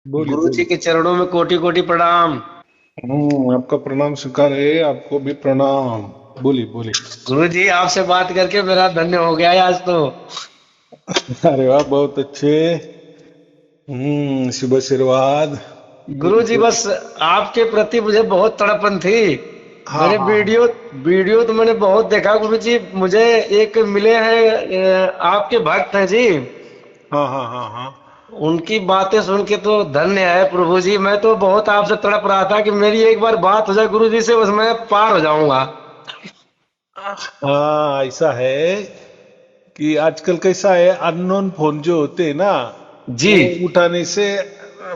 बोलिए गुरु जी बोलिए। के चरणों में कोटि कोटि प्रणाम। आपका प्रणाम स्वीकार है, आपको भी प्रणाम। बोलिए बोलिए। गुरु जी आपसे बात करके मेरा धन्य हो गया है आज तो। अरे वाह, बहुत अच्छे। शुभ आशीर्वाद। गुरु बोलिए जी बोलिए। बस आपके प्रति मुझे बहुत तड़पन थी। हाँ मैंने हाँ हाँ वीडियो वीडियो तो मैंने बहुत देखा गुरु जी। मुझे एक मिले हैं आपके भक्त हैं जी। हाँ हाँ हाँ हाँ। उनकी बातें सुन के तो धन्य है प्रभु जी। मैं तो बहुत आपसे तड़प रहा था कि मेरी एक बार बात हो जाए गुरु जी से, बस मैं पार हो जाऊंगा। हाँ, ऐसा है कि आजकल कैसा है, अननोन फोन जो होते हैं ना, जी वो उठाने से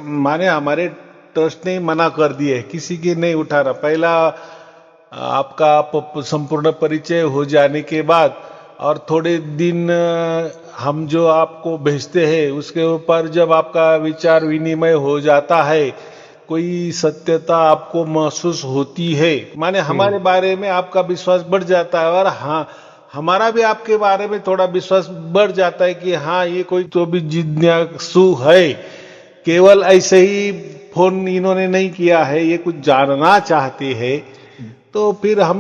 माने हमारे ट्रस्ट ने मना कर दिया है, किसी की नहीं उठाना। पहला आपका संपूर्ण परिचय हो जाने के बाद और थोड़े दिन हम जो आपको भेजते हैं उसके ऊपर जब आपका विचार विनिमय हो जाता है, कोई सत्यता आपको महसूस होती है, माने हमारे बारे में आपका विश्वास बढ़ जाता है, और हाँ, हमारा भी आपके बारे में थोड़ा विश्वास बढ़ जाता है कि हाँ, ये कोई तो भी जिज्ञासु है, केवल ऐसे ही फोन इन्होंने नहीं किया है, ये कुछ जानना चाहते हैं। तो फिर हम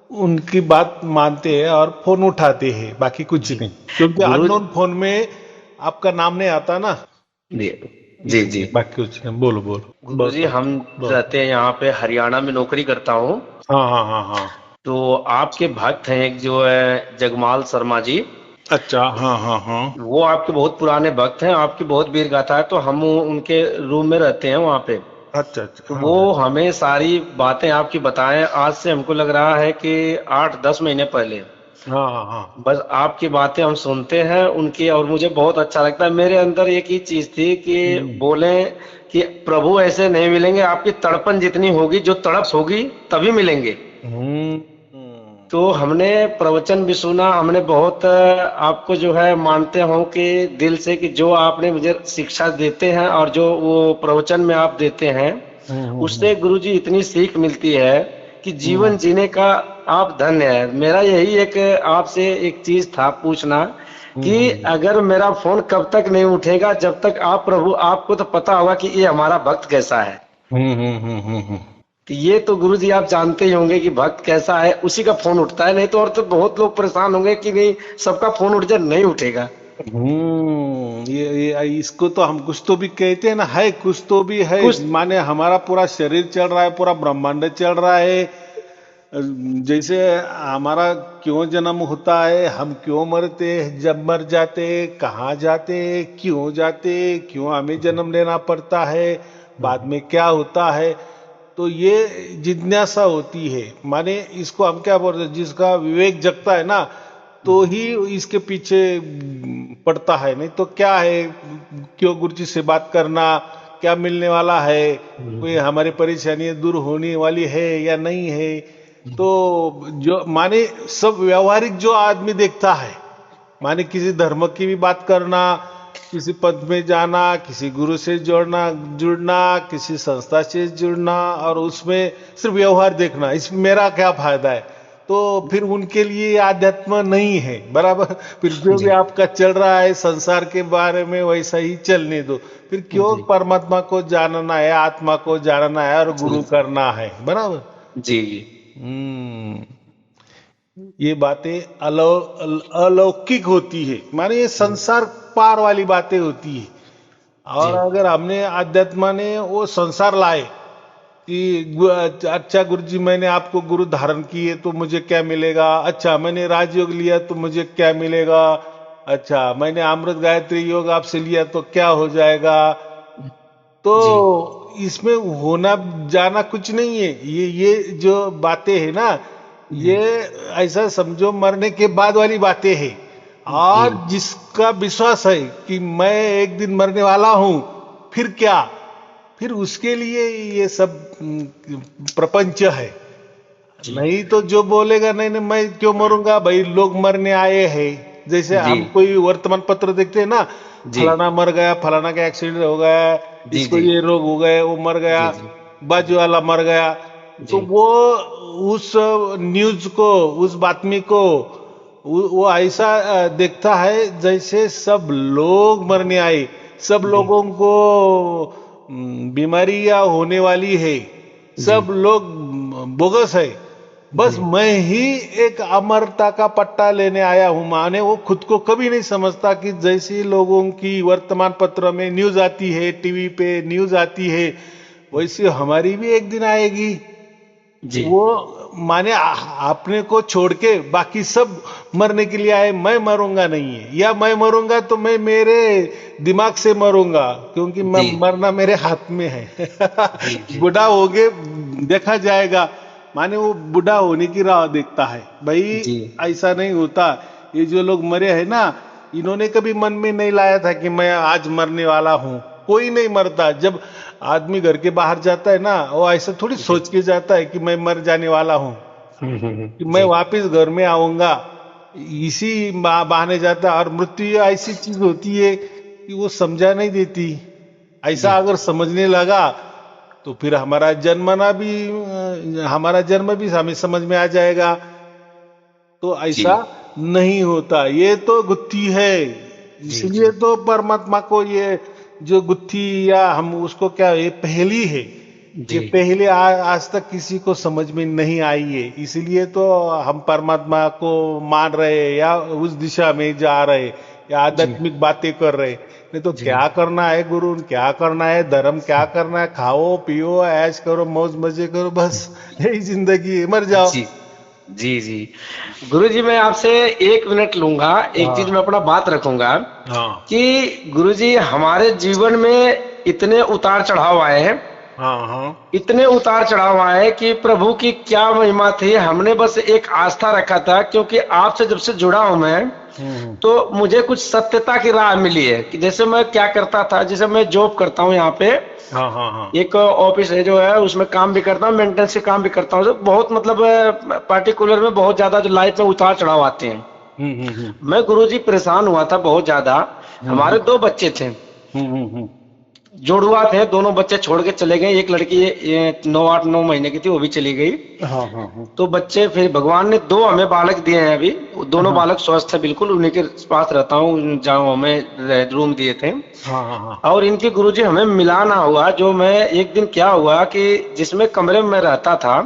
उनकी बात मानते हैं और फोन उठाते हैं, बाकी कुछ जी नहीं। क्योंकि गुरु अननोन फोन में आपका नाम नहीं आता ना, जी जी जी। इसलिए बाकी कुछ नहीं। बोलो बोलो। बहुत गुरुजी हम अच्छा बहुत। रहते हैं यहाँ पे, हरियाणा में नौकरी करता हूँ। हाँ हाँ हाँ हाँ। तो आपके भक्त हैं एक जो है जगमाल शर्मा जी। अच्छा, हाँ हाँ हाँ। वो आपके बहुत पुराने भक्त हैं, आपकी बहुत वीर गाथा है, तो हम उनके रूम में रहते हैं वहाँ पे। अच्छा अच्छा, तो हाँ वो हमें सारी बातें आपकी बताएं, आज से हमको लग रहा है कि 8-10 महीने पहले। हाँ हाँ हाँ। बस आपकी बातें हम सुनते हैं उनकी, और मुझे बहुत अच्छा लगता है। मेरे अंदर एक ही चीज थी कि हम्म बोले कि प्रभु ऐसे नहीं मिलेंगे, आपकी तड़पन जितनी होगी, जो तड़प होगी तभी मिलेंगे। हम्म, तो हमने प्रवचन भी सुना, हमने बहुत आपको जो है मानते हो कि दिल से कि जो आपने मुझे शिक्षा देते हैं और जो वो प्रवचन में आप देते हैं, हम्म। उससे गुरुजी इतनी सीख मिलती है कि जीवन हम्म, जीने का आप धन्य है। मेरा यही एक आपसे एक चीज था पूछना कि हम्म, अगर मेरा फोन कब तक नहीं उठेगा, जब तक आप प्रभु, आपको तो पता होगा कि ये हमारा भक्त कैसा है। हम्म। तो ये तो गुरु जी आप जानते ही होंगे कि भक्त कैसा है, उसी का फोन उठता है, नहीं तो और तो बहुत लोग परेशान होंगे कि नहीं सबका फोन उठ जाए, नहीं उठेगा। ये इसको तो हम कुछ तो भी कहते हैं ना, है कुछ तो भी है। कुछ माने हमारा पूरा शरीर चल रहा है, पूरा ब्रह्मांड चल रहा है। जैसे हमारा क्यों जन्म होता है, हम क्यों मरते हैं, जब मर जाते कहाँ जाते, क्यों जाते, क्यों हमें जन्म लेना पड़ता है, बाद में क्या होता है, तो ये जिज्ञासा होती है। माने इसको हम क्या बोलते हैं, जिसका विवेक जगता है ना, तो ही इसके पीछे पड़ता है। नहीं तो क्या है, क्यों गुरु जी से बात करना, क्या मिलने वाला है, कोई हमारी परेशानियां दूर होने वाली है या नहीं है। तो जो माने सब व्यवहारिक जो आदमी देखता है, माने किसी धर्म की भी बात करना, किसी पद में जाना, किसी गुरु से जोड़ना जुड़ना, किसी संस्था से जुड़ना, और उसमें सिर्फ व्यवहार देखना, इसमें मेरा क्या फायदा है, तो फिर उनके लिए आध्यात्म नहीं है बराबर। फिर जो भी जी आपका चल रहा है संसार के बारे में वैसा ही चलने दो। फिर क्यों जी परमात्मा को जानना है, आत्मा को जानना है और जी गुरु करना है, बराबर। जी जी हम्म। ये बातें अलौकिक होती है, माने ये संसार पार वाली बातें होती है। जी और अगर हमने अध्यात्म ने वो संसार लाए कि अच्छा गुरु जी मैंने आपको गुरु धारण किए तो मुझे क्या मिलेगा, अच्छा मैंने राजयोग लिया तो मुझे क्या मिलेगा, अच्छा मैंने अमृत गायत्री योग आपसे लिया तो क्या हो जाएगा, जी तो इसमें होना जाना कुछ नहीं है। ये जो बातें है ना, ये ऐसा समझो मरने के बाद वाली बातें हैं। जी और जिसका विश्वास है कि मैं एक दिन मरने वाला हूं, फिर क्या, फिर उसके लिए ये सब प्रपंच है। जी नहीं तो जो बोलेगा नहीं नहीं मैं क्यों मरूंगा भाई, लोग मरने आए हैं। जैसे जी हम कोई वर्तमान पत्र देखते हैं ना, जी फलाना मर गया, फलाना का एक्सीडेंट हो गया, जी इसको जी ये रोग हो गए, वो मर गया, जी जी बाजू वाला मर गया, तो जी वो उस न्यूज को, उस बातमी को वो ऐसा देखता है जैसे सब लोग मरने आए, सब जी लोगों को बीमारियां होने वाली है, सब लोग बोगस है, बस मैं ही एक अमरता का पट्टा लेने आया हूं। माने वो खुद को कभी नहीं समझता कि जैसे लोगों की वर्तमान पत्र में न्यूज आती है, टीवी पे न्यूज आती है, वैसे हमारी भी एक दिन आएगी। जी वो माने अपने को छोड़ के बाकी सब मरने के लिए आए, मैं मरूंगा नहीं है, या मैं मरूंगा तो मैं मेरे दिमाग से मरूंगा, क्योंकि मैं जी मरना मेरे हाथ में है। जी जी बूढ़ा हो गए देखा जाएगा, माने वो बूढ़ा होने की राह देखता है भाई। जी ऐसा नहीं होता। ये जो लोग मरे हैं ना, इन्होंने कभी मन में नहीं लाया था कि मैं आज मरने वाला हूं। कोई नहीं मरता। जब आदमी घर के बाहर जाता है ना, वो ऐसा थोड़ी जी सोच के जाता है कि मैं मर जाने वाला हूं, कि मैं जी वापस घर में आऊंगा, इसी बहाने जाता है। और मृत्यु ऐसी चीज होती है कि वो समझा नहीं देती। जी ऐसा अगर समझने लगा तो फिर हमारा जन्म भी हमें समझ में आ जाएगा। तो जी ऐसा नहीं होता, ये तो गुत्थी है। जी इसलिए जी तो परमात्मा को ये जो गुत्थी, या हम उसको क्या, ये पहेली है। ये जी पहले आज तक किसी को समझ में नहीं आई है, इसलिए तो हम परमात्मा को मान रहे हैं, या उस दिशा में जा रहे हैं, या जी आध्यात्मिक बातें कर रहे हैं। नहीं तो जी क्या करना है गुरु, क्या करना है धर्म, क्या करना है, खाओ पियो ऐश करो मौज मजे करो, बस यही जिंदगी है, मर जाओ। जी जी जी गुरु जी, मैं आपसे 1 मिनट लूंगा। एक चीज हाँ मैं अपना बात रखूंगा हाँ कि गुरु जी, हमारे जीवन में इतने उतार चढ़ाव आए हैं, हाँ हाँ। इतने उतार चढ़ाव आए कि प्रभु की क्या महिमा थी। हमने बस एक आस्था रखा था, क्योंकि आपसे जब से जुड़ा हूं मैं, हम्म तो मुझे कुछ सत्यता की राह मिली है कि जैसे मैं क्या करता था। जैसे मैं जॉब करता हूँ यहाँ पे, हाँ हाँ हाँ। एक ऑफिस है जो है, उसमें काम भी करता हूँ, मेंटेनेंस के काम भी करता हूँ। तो बहुत मतलब पार्टिकुलर में बहुत ज्यादा जो लाइफ में उतार चढ़ाव आते हैं। हम्म हम्म हम्म मैं गुरुजी परेशान हुआ था बहुत ज्यादा। हम्म हमारे 2 बच्चे थे, हम्म। जोड़ुआ थे, दोनों बच्चे छोड़ के चले गए। एक लड़की ये 9 8 9 महीने की थी, वो भी चली गई। हाँ हाँ हाँ तो बच्चे, फिर भगवान ने 2 हमें बालक दिए हैं अभी। दोनों हाँ बालक स्वस्थ है बिल्कुल, उन्हीं के पास रहता हूँ जहाँ हमें रूम दिए थे। हाँ हाँ हाँ। और इनके गुरुजी हमें मिला ना हुआ। जो मैं एक दिन क्या हुआ कि जिसमें कमरे में मैं रहता था,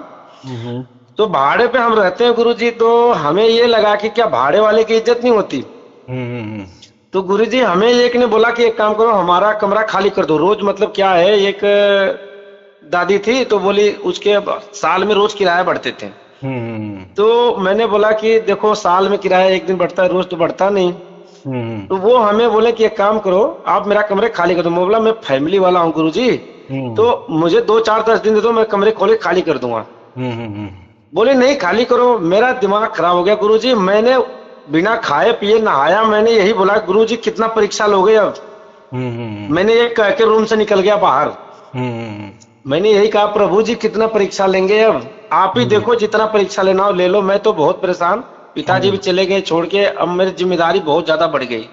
हम्म तो भाड़े पे हम रहते हैं गुरुजी, तो हमें ये लगा कि क्या भाड़े वाले की इज्जत नहीं होती। हम्म तो गुरुजी हमें एक ने बोला कि एक काम करो, हमारा कमरा खाली कर दो। रोज मतलब क्या है, एक दादी थी तो बोली उसके साल में रोज किराया बढ़ते थे। हम्म तो मैंने बोला कि देखो, साल में किराया एक दिन बढ़ता है, रोज तो बढ़ता नहीं। हम्म तो वो हमें बोले कि एक काम करो, आप मेरा कमरे खाली कर दो। मैं बोला मैं फैमिली वाला हूँ गुरुजी, हम्म तो मुझे 2 4 10 दिन दे दो, मैं कमरे खोले खाली कर दूंगा। हम्म बोले नहीं खाली करो। मेरा दिमाग खराब हो गया गुरुजी। मैंने बिना खाए पिए नहाया, मैंने यही बोला गुरुजी कितना परीक्षा लोगे अब। मैंने ये कह के रूम से निकल गया बाहर। मैंने यही कहा, प्रभु जी कितना परीक्षा लेंगे अब, आप ही देखो, जितना परीक्षा लेना हो ले लो, मैं तो बहुत परेशान। पिताजी भी चले गए छोड़ के, अब मेरी जिम्मेदारी बहुत ज्यादा बढ़ गई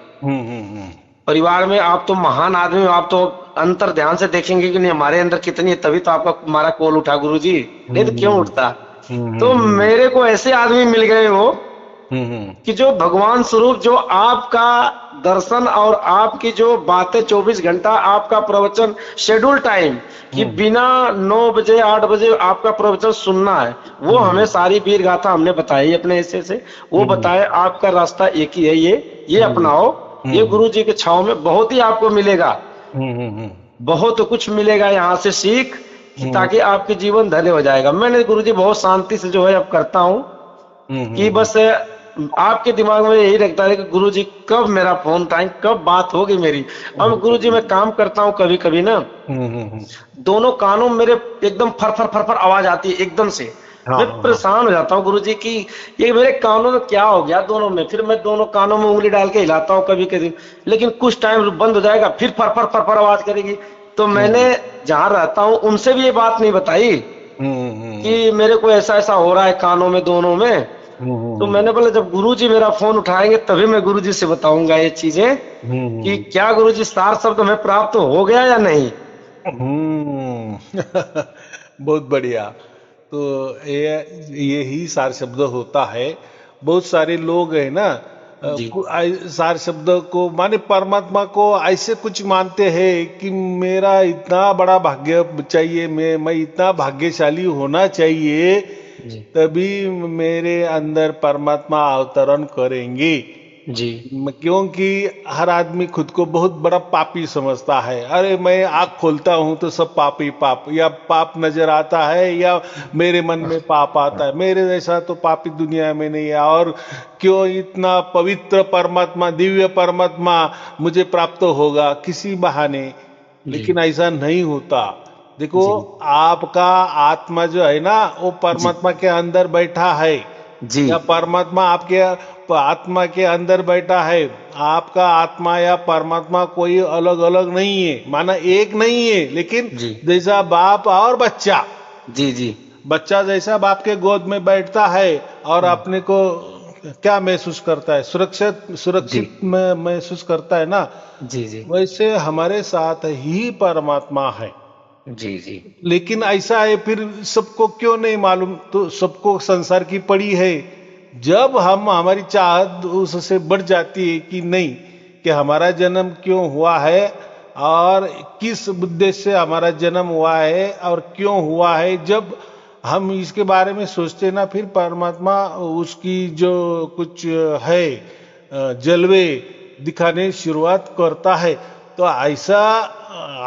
परिवार में। आप तो महान आदमी हो, आप तो अंतर ध्यान से देखेंगे कि नहीं हमारे अंदर कितनी है, तभी तो आपका हमारा कॉल उठा गुरु जी, नहीं तो क्यों उठता। तो मेरे को ऐसे आदमी मिल गए हो कि जो भगवान स्वरूप, जो आपका दर्शन और आपकी जो बातें 24 घंटा आपका प्रवचन, शेड्यूल टाइम कि बिना 9 बजे 8 बजे आपका प्रवचन सुनना है, वो हमें सारी वीर गाथा हमने बताई अपने हिस्से से। वो बताए आपका रास्ता एक ही है, ये अपनाओ। ये गुरु जी के छाव में बहुत ही आपको मिलेगा, बहुत कुछ मिलेगा यहाँ से सीख, कि ताकि आपके जीवन धन्य हो जाएगा। मैंने गुरु जी बहुत शांति से जो है अब करता हूँ कि बस आपके दिमाग में यही रखता है कि गुरु जी कब मेरा फोन उठाएं, कब बात होगी मेरी। अब गुरु जी मैं काम करता हूँ कभी कभी ना, दोनों कानों में मेरे एकदम फर फर फर फर आवाज आती है एकदम से। मैं परेशान हो जाता हूँ गुरु जी की ये मेरे कानों में क्या हो गया दोनों में। फिर मैं दोनों कानों में उंगली डाल के हिलाता हूँ कभी कभी, लेकिन कुछ टाइम बंद हो जाएगा, फिर फर फर फर फर आवाज करेगी। तो मैंने जहां रहता हूँ उनसे भी ये बात नहीं बताई कि मेरे को ऐसा ऐसा हो रहा है कानों में दोनों में। तो मैंने बोला जब गुरुजी मेरा फोन उठाएंगे तभी मैं गुरुजी से बताऊंगा ये चीजें, कि क्या गुरुजी सार शब्द हमें प्राप्त हो गया या नहीं। बहुत बढ़िया। तो ये यही सार शब्द होता है। बहुत सारे लोग है ना, जी सार शब्द को माने परमात्मा को ऐसे कुछ मानते हैं कि मेरा इतना बड़ा भाग्य चाहिए, मैं इतना भाग्यशाली होना चाहिए, जी तभी मेरे अंदर परमात्मा अवतरण करेंगे। जी क्योंकि हर आदमी खुद को बहुत बड़ा पापी समझता है। अरे मैं आँख खोलता हूं तो सब पाप ही पाप, या पाप नजर आता है या मेरे मन में पाप आता है, मेरे जैसा तो पापी दुनिया में नहीं है, और क्यों इतना पवित्र परमात्मा, दिव्य परमात्मा मुझे प्राप्त होगा किसी बहाने। जी लेकिन ऐसा नहीं होता। देखो, जी आपका आत्मा जो है ना, वो जी परमात्मा के अंदर बैठा है, जी या परमात्मा आपके आत्मा के अंदर बैठा है। आपका आत्मा या परमात्मा कोई अलग अलग नहीं है, माना एक नहीं है, लेकिन जी जैसा बाप और बच्चा, जी जी बच्चा जैसा बाप के गोद में बैठता है और अपने को क्या महसूस करता है, सुरक्षित जी सुरक्षित में महसूस करता है ना, जी जी वैसे हमारे साथ ही परमात्मा है। जी जी लेकिन ऐसा है, फिर सबको क्यों नहीं मालूम? तो सबको संसार की पड़ी है। जब हम हमारी चाहत उससे बढ़ जाती है कि नहीं, कि हमारा जन्म क्यों हुआ है और किस उद्देश्य से हमारा जन्म हुआ है और क्यों हुआ है, जब हम इसके बारे में सोचते ना, फिर परमात्मा उसकी जो कुछ है जलवे दिखाने शुरुआत करता है। तो ऐसा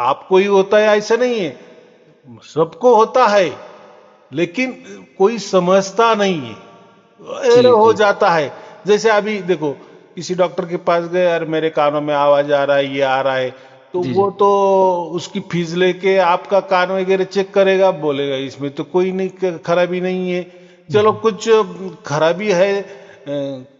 आपको ही होता है ऐसा नहीं है, सबको होता है, लेकिन कोई समझता नहीं है, जी एरर हो जी जाता है। जैसे अभी देखो, किसी डॉक्टर के पास गए, अरे मेरे कानों में आवाज आ रहा है, ये आ रहा है, तो जी वो तो उसकी फीस लेके आपका कान वगैरह चेक करेगा, बोलेगा इसमें तो कोई नहीं खराबी नहीं है। चलो कुछ खराबी है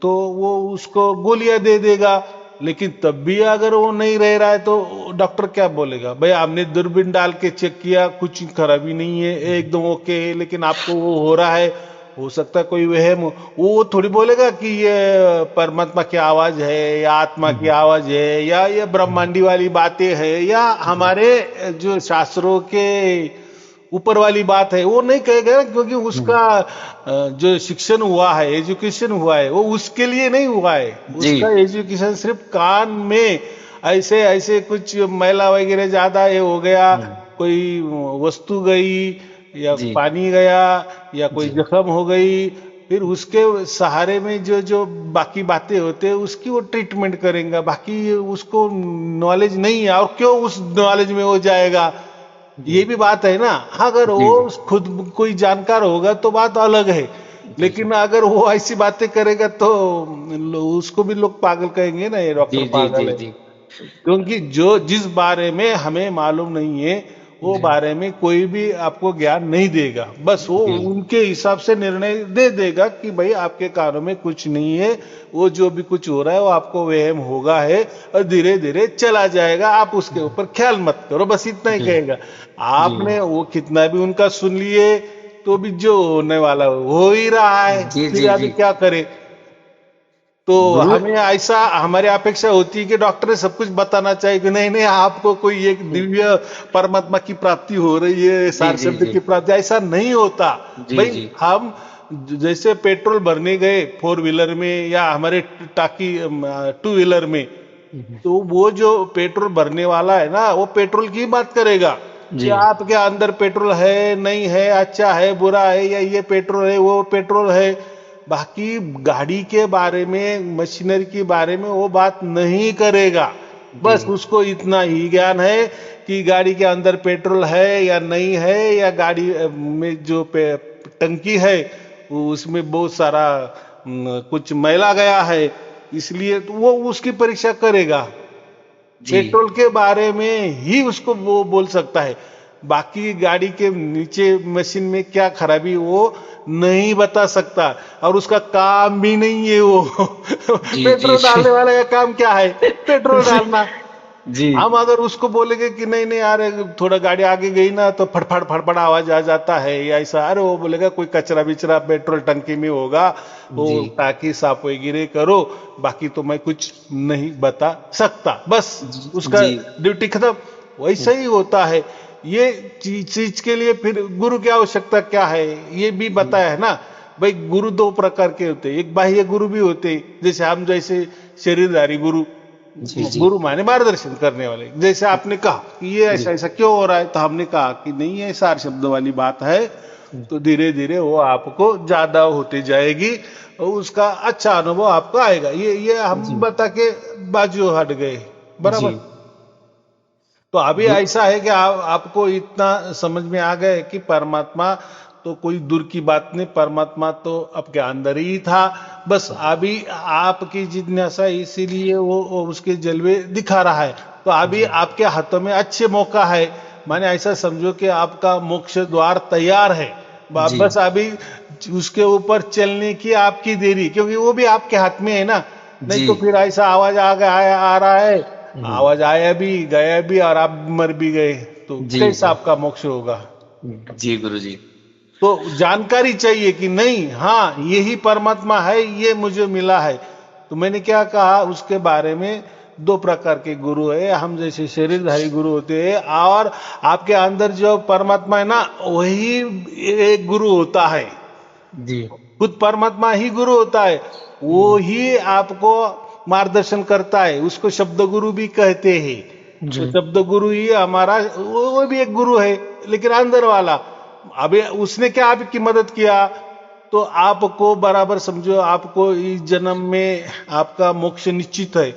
तो वो उसको गोलियां दे देगा, लेकिन तब भी अगर वो नहीं रह रहा है तो डॉक्टर क्या बोलेगा? भाई हमने दूरबीन डाल के चेक किया, कुछ खराबी नहीं है, एकदम ओके है, लेकिन आपको वो हो रहा है, हो सकता है कोई वहम हो। वो थोड़ी बोलेगा कि ये परमात्मा की आवाज है या आत्मा की आवाज है या ये ब्रह्मांडी वाली बातें है या हमारे जो शास्त्रों के ऊपर वाली बात है, वो नहीं कहेगा ना, क्योंकि उसका जो शिक्षण हुआ है, एजुकेशन हुआ है, वो उसके लिए नहीं हुआ है। जी उसका एजुकेशन सिर्फ कान में ऐसे ऐसे कुछ मैला वगैरह ज्यादा ये हो गया, कोई वस्तु गई या जी पानी गया या कोई जी जख्म हो गई, फिर उसके सहारे में जो जो बाकी बातें होते हैं उसकी वो ट्रीटमेंट करेंगे। बाकी उसको नॉलेज नहीं है, और क्यों उस नॉलेज में वो जाएगा, ये भी बात है ना। अगर जी वो जी खुद कोई जानकार होगा तो बात अलग है, जी लेकिन अगर वो ऐसी बातें करेगा तो उसको भी लोग पागल कहेंगे ना, ये डॉक्टर जी जी पागल जी है। जी क्योंकि जो जिस बारे में हमें मालूम नहीं है, वो जी बारे में कोई भी आपको ज्ञान नहीं देगा, बस वो जी उनके हिसाब से निर्णय दे देगा कि भाई आपके कानों में कुछ नहीं है, वो जो भी कुछ हो रहा है वो आपको वहम होगा है, और धीरे धीरे चला जाएगा, आप उसके ऊपर ख्याल मत करो, बस इतना ही जी कहेगा। जी आपने वो कितना भी उनका सुन लिए तो भी जो होने वाला हो ही रहा है, जी फिर जी अभी जी क्या करे? तो गुरु हमें ऐसा, हमारी अपेक्षा होती है कि डॉक्टर सब कुछ बताना चाहिए कि नहीं नहीं आपको कोई एक दिव्य परमात्मा की प्राप्ति हो रही है, जी सार जी शब्द जी की प्राप्ति, ऐसा नहीं होता। जी भाई जी हम जैसे पेट्रोल भरने गए फोर व्हीलर में या हमारे टाकी टू व्हीलर में, तो वो जो पेट्रोल भरने वाला है ना, वो पेट्रोल की बात करेगा कि जी आपके अंदर पेट्रोल है नहीं है, अच्छा है बुरा है, या ये पेट्रोल है वो पेट्रोल है। बाकी गाड़ी के बारे में, मशीनरी के बारे में वो बात नहीं करेगा। जी बस उसको इतना ही ज्ञान है कि गाड़ी के अंदर पेट्रोल है या नहीं है, या गाड़ी में जो टंकी है उसमें बहुत सारा कुछ मैला गया है, इसलिए तो वो उसकी परीक्षा करेगा। जी पेट्रोल के बारे में ही उसको वो बोल सकता है, बाकी गाड़ी के नीचे मशीन में क्या खराबी वो नहीं बता सकता, और उसका काम भी नहीं है वो। जी जी पेट्रोल डालने वाले का काम क्या है? पेट्रोल डालना। जी हम अगर उसको बोलेंगे कि नहीं नहीं यार, थोड़ा गाड़ी आगे गई ना तो फड़फड़ फड़फड़ आवाज आ जाता है या ऐसा, अरे वो बोलेगा कोई कचरा बिचरा पेट्रोल टंकी में होगा, वो जी टाकी साफ वगैरह करो, बाकी तो मैं कुछ नहीं बता सकता, बस उसका जी ड्यूटी खत्म। वैसा ही होता है ये चीज के लिए फिर गुरु की आवश्यकता क्या है, ये भी बताया है ना। भाई गुरु दो प्रकार के होते हैं, एक बाह्य गुरु भी होते हैं, जैसे हम जैसे शरीरधारी गुरु, जी जी गुरु माने मार्गदर्शन करने वाले। जैसे आपने कहा कि ये ऐसा ऐसा क्यों हो रहा है, तो हमने कहा कि नहीं ये सार शब्द वाली बात है, तो धीरे धीरे वो आपको ज्यादा होती जाएगी और उसका अच्छा अनुभव आपको आएगा। ये हम बता के बाजू हट गए, बराबर। जी। तो अभी ऐसा है कि आपको इतना समझ में आ गया कि परमात्मा तो कोई दूर की बात नहीं, परमात्मा तो आपके अंदर ही था, बस अभी आपकी जिज्ञासा इसीलिए वो उसके जलवे दिखा रहा है। तो अभी आपके हाथों में अच्छे मौका है, माने ऐसा समझो कि आपका मोक्ष द्वार तैयार है, बस अभी उसके ऊपर चलने की आपकी देरी, क्योंकि वो भी आपके हाथ में है ना। नहीं तो फिर ऐसा आवाज आ रहा है, आवाज आया भी गया भी और आप मर भी गए, तो कैसा आपका मोक्ष होगा। जी गुरुजी। तो जानकारी चाहिए कि नहीं, हाँ यही परमात्मा है, ये मुझे मिला है। तो मैंने क्या कहा उसके बारे में, दो प्रकार के गुरु है, हम जैसे शरीरधारी गुरु होते हैं, और आपके अंदर जो परमात्मा है ना, वही एक गुरु होता है जी। खुद परमात्मा ही गुरु होता है, वो ही आपको मार्गदर्शन करता है, उसको शब्द गुरु भी कहते हैं। तो शब्द गुरु ही हमारा, वो भी एक गुरु है, लेकिन अंदर वाला। अभी उसने क्या आपकी मदद किया, तो आपको बराबर समझो, आपको इस जन्म में आपका मोक्ष निश्चित है,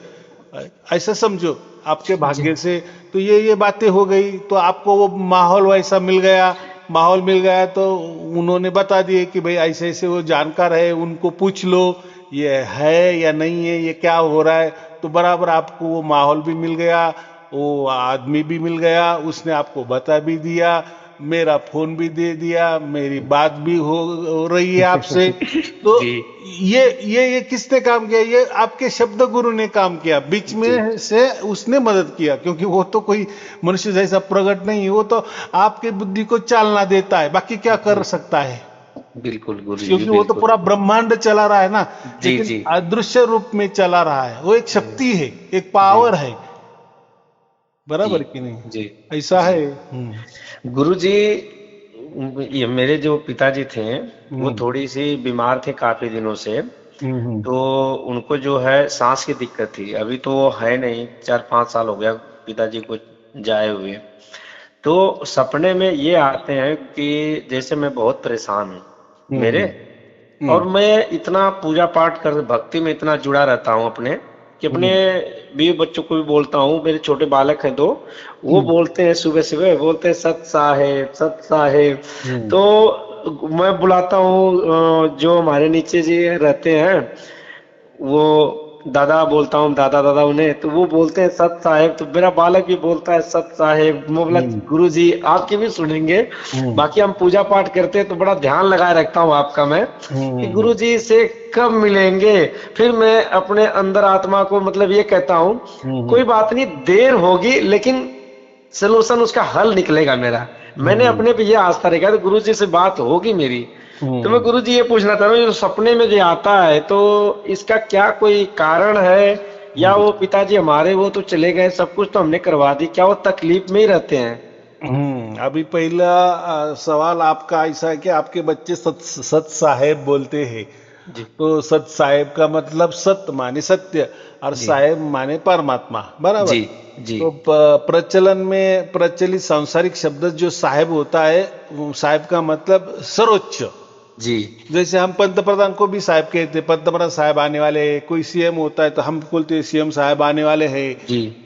ऐसा समझो आपके भाग्य से। तो ये बातें हो गई, तो आपको वो माहौल वैसा मिल गया, माहौल मिल गया तो उन्होंने बता दिए कि भाई ऐसे ऐसे वो जानकार है, उनको पूछ लो ये है या नहीं है, ये क्या हो रहा है। तो बराबर आपको वो माहौल भी मिल गया, वो आदमी भी मिल गया, उसने आपको बता भी दिया, मेरा फोन भी दे दिया, मेरी बात भी हो रही है आपसे। तो ये किसने काम किया, ये आपके शब्द गुरु ने काम किया, बीच में से उसने मदद किया, क्योंकि वो तो कोई मनुष्य जैसा प्रकट नहीं है, वो तो आपके बुद्धि को चालना देता है, बाकी क्या कर सकता है। बिल्कुल गुरुजी, क्योंकि वो तो पूरा ब्रह्मांड चला रहा है ना, लेकिन अदृश्य रूप में चला रहा है, वो एक शक्ति है, एक पावर है, बराबर कि नहीं। जी ऐसा है। गुरुजी, ये मेरे जो पिताजी थे वो थोड़ी सी बीमार थे काफी दिनों से, तो उनको जो है सांस की दिक्कत थी। अभी तो वो है नहीं, 4-5 साल हो गया पिताजी को जाए हुए। तो सपने में ये आते हैं कि जैसे मैं बहुत परेशान हूँ मेरे, और मैं इतना पूजा पाठ कर भक्ति में इतना जुड़ा रहता हूँ अपने, कि अपने बीवी बच्चों को भी बोलता हूँ, मेरे छोटे बालक हैं दो, वो बोलते हैं सुबह सुबह, बोलते हैं सत साहेब सत साहेब। तो मैं बुलाता हूँ, जो हमारे नीचे जी रहते हैं वो दादा बोलता हूँ, दादा दादा उन्हें, तो वो बोलते हैं सत साहेब। तो मेरा बालक भी बोलता है सत साहेब। मैं बोला गुरु जी आपकी भी सुनेंगे, बाकी हम पूजा पाठ करते हैं तो बड़ा ध्यान लगाए रखता हूँ आपका मैं, कि गुरु जी से कब मिलेंगे। फिर मैं अपने अंदर आत्मा को मतलब ये कहता हूँ, कोई बात नहीं, देर होगी लेकिन सोल्यूशन उसका हल निकलेगा मेरा। मैंने अपने पे ये आस्था रखा, तो गुरु जी से बात होगी मेरी। तो मैं गुरु जी ये पूछना चाह रहा हूँ, सपने में जो आता है तो इसका क्या कोई कारण है, या वो पिताजी हमारे वो तो चले गए, सब कुछ तो हमने करवा दी, क्या वो तकलीफ में ही रहते हैं। अभी पहला सवाल आपका ऐसा है कि आपके बच्चे सत साहेब बोलते हैं। तो सत साहेब का मतलब सत माने सत्य, और साहेब माने परमात्मा, बराबर। जी जी। तो प्रचलन में प्रचलित सांसारिक शब्द जो साहेब होता है, साहेब का मतलब सर्वोच्च। जी। जैसे हम पंतप्रधान को भी साहब कहते हैं, पंतप्रधान साहब आने वाले हैं। कोई सीएम होता है तो हम बोलते हैं सीएम साहब आने वाले हैं।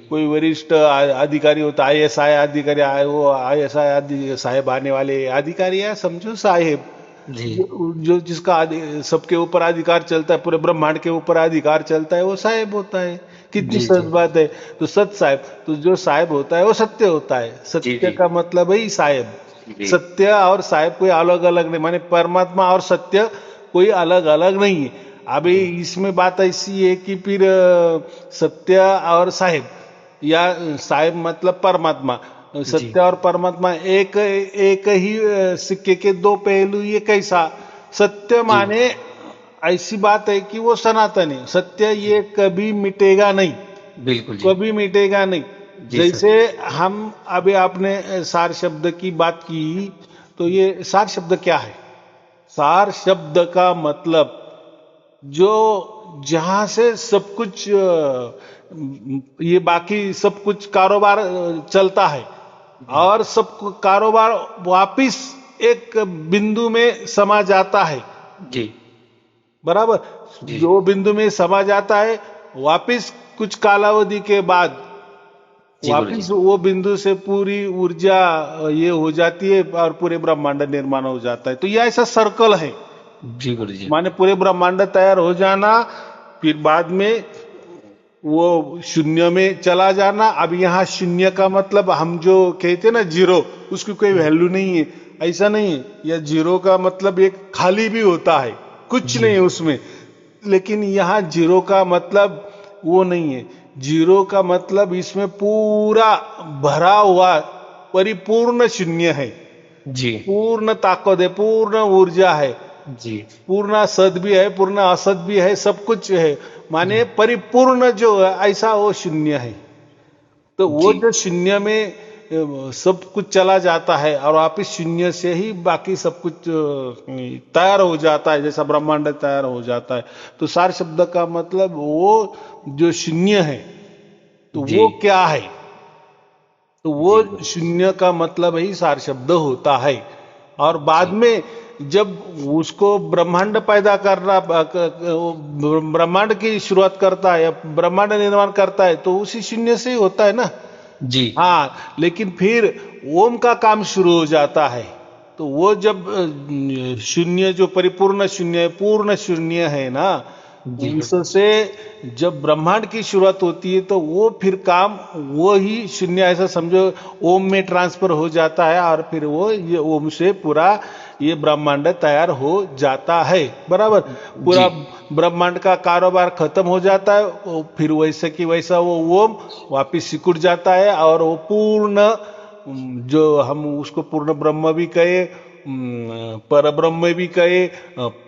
कोई वरिष्ठ अधिकारी होता है, ISI अधिकारी आए, वो ISI साहब आने वाले अधिकारी है, समझो साहेब। जो जिसका सबके ऊपर अधिकार चलता है, पूरे ब्रह्मांड के ऊपर अधिकार चलता है, वो साहेब होता है। कितनी सच बात है। तो सत साहेब, तो जो साहेब होता है वो सत्य होता है। सत्य का मतलब है साहेब। सत्य और साहेब कोई अलग अलग नहीं, माने परमात्मा और सत्य कोई अलग अलग नहीं है। अभी इसमें बात ऐसी है कि फिर सत्य और साहेब, या साहेब मतलब परमात्मा, सत्य और परमात्मा एक ही सिक्के के दो पहलू। ये कैसा? सत्य माने ऐसी बात है कि वो सनातन है, सत्य ये कभी मिटेगा नहीं, बिल्कुल कभी मिटेगा नहीं। जैसे हम अभी आपने सार शब्द की बात की, तो ये सार शब्द क्या है? सार शब्द का मतलब जो जहां से सब कुछ ये बाकी सब कुछ कारोबार चलता है और सब कारोबार वापिस एक बिंदु में समा जाता है। जी बराबर। जी जो बिंदु में समा जाता है वापिस कुछ कालावधि के बाद जी गुरु जी। वापिस वो बिंदु से पूरी ऊर्जा ये हो जाती है और पूरे ब्रह्मांड निर्माण हो जाता है। तो ये ऐसा सर्कल है, जी गुरु जी। माने पूरे ब्रह्मांड तैयार हो जाना, फिर बाद में वो शून्य में चला जाना। अब यहाँ शून्य का मतलब हम जो कहते हैं ना जीरो, उसकी कोई वैल्यू नहीं है, ऐसा नहीं है। या जीरो का मतलब एक खाली भी होता है, कुछ नहीं है उसमें। लेकिन यहाँ जीरो का मतलब वो नहीं है। जीरो का मतलब इसमें पूरा भरा हुआ परिपूर्ण शून्य है, जी पूर्ण ताकत है, पूर्ण ऊर्जा है, जी पूर्ण सद भी है, पूर्ण असद भी है, सब कुछ है। माने परिपूर्ण जो है ऐसा वो शून्य है। तो वो जी जो शून्य में सब कुछ चला जाता है और वापिस शून्य से ही बाकी सब कुछ तैयार हो जाता है, जैसा ब्रह्मांड तैयार हो जाता है। तो सार शब्द का मतलब वो जो शून्य है, तो जी वो क्या है? तो जी वो शून्य का मतलब ही सार शब्द होता है। और बाद में जब उसको ब्रह्मांड पैदा करना, ब्रह्मांड की शुरुआत करता है या ब्रह्मांड निर्माण करता है, तो उसी शून्य से ही होता है ना। जी हाँ, लेकिन फिर ओम का काम शुरू हो जाता है। तो वो जब शून्य जो परिपूर्ण शून्य है, पूर्ण शून्य है ना, जी उससे जब ब्रह्मांड की शुरुआत होती है तो वो फिर काम वो ही शून्य ऐसा समझो ओम में ट्रांसफर हो जाता है और फिर वो ये ओम से पूरा ये ब्रह्मांड तैयार हो जाता है। बराबर। जी पूरा ब्रह्मांड का कारोबार खत्म हो जाता है, फिर वैसे की वैसा वो ओम वापिस सिकुड़ जाता है और वो पूर्ण जो हम उसको पूर्ण ब्रह्म भी कहे, पर ब्रह्म भी कहे,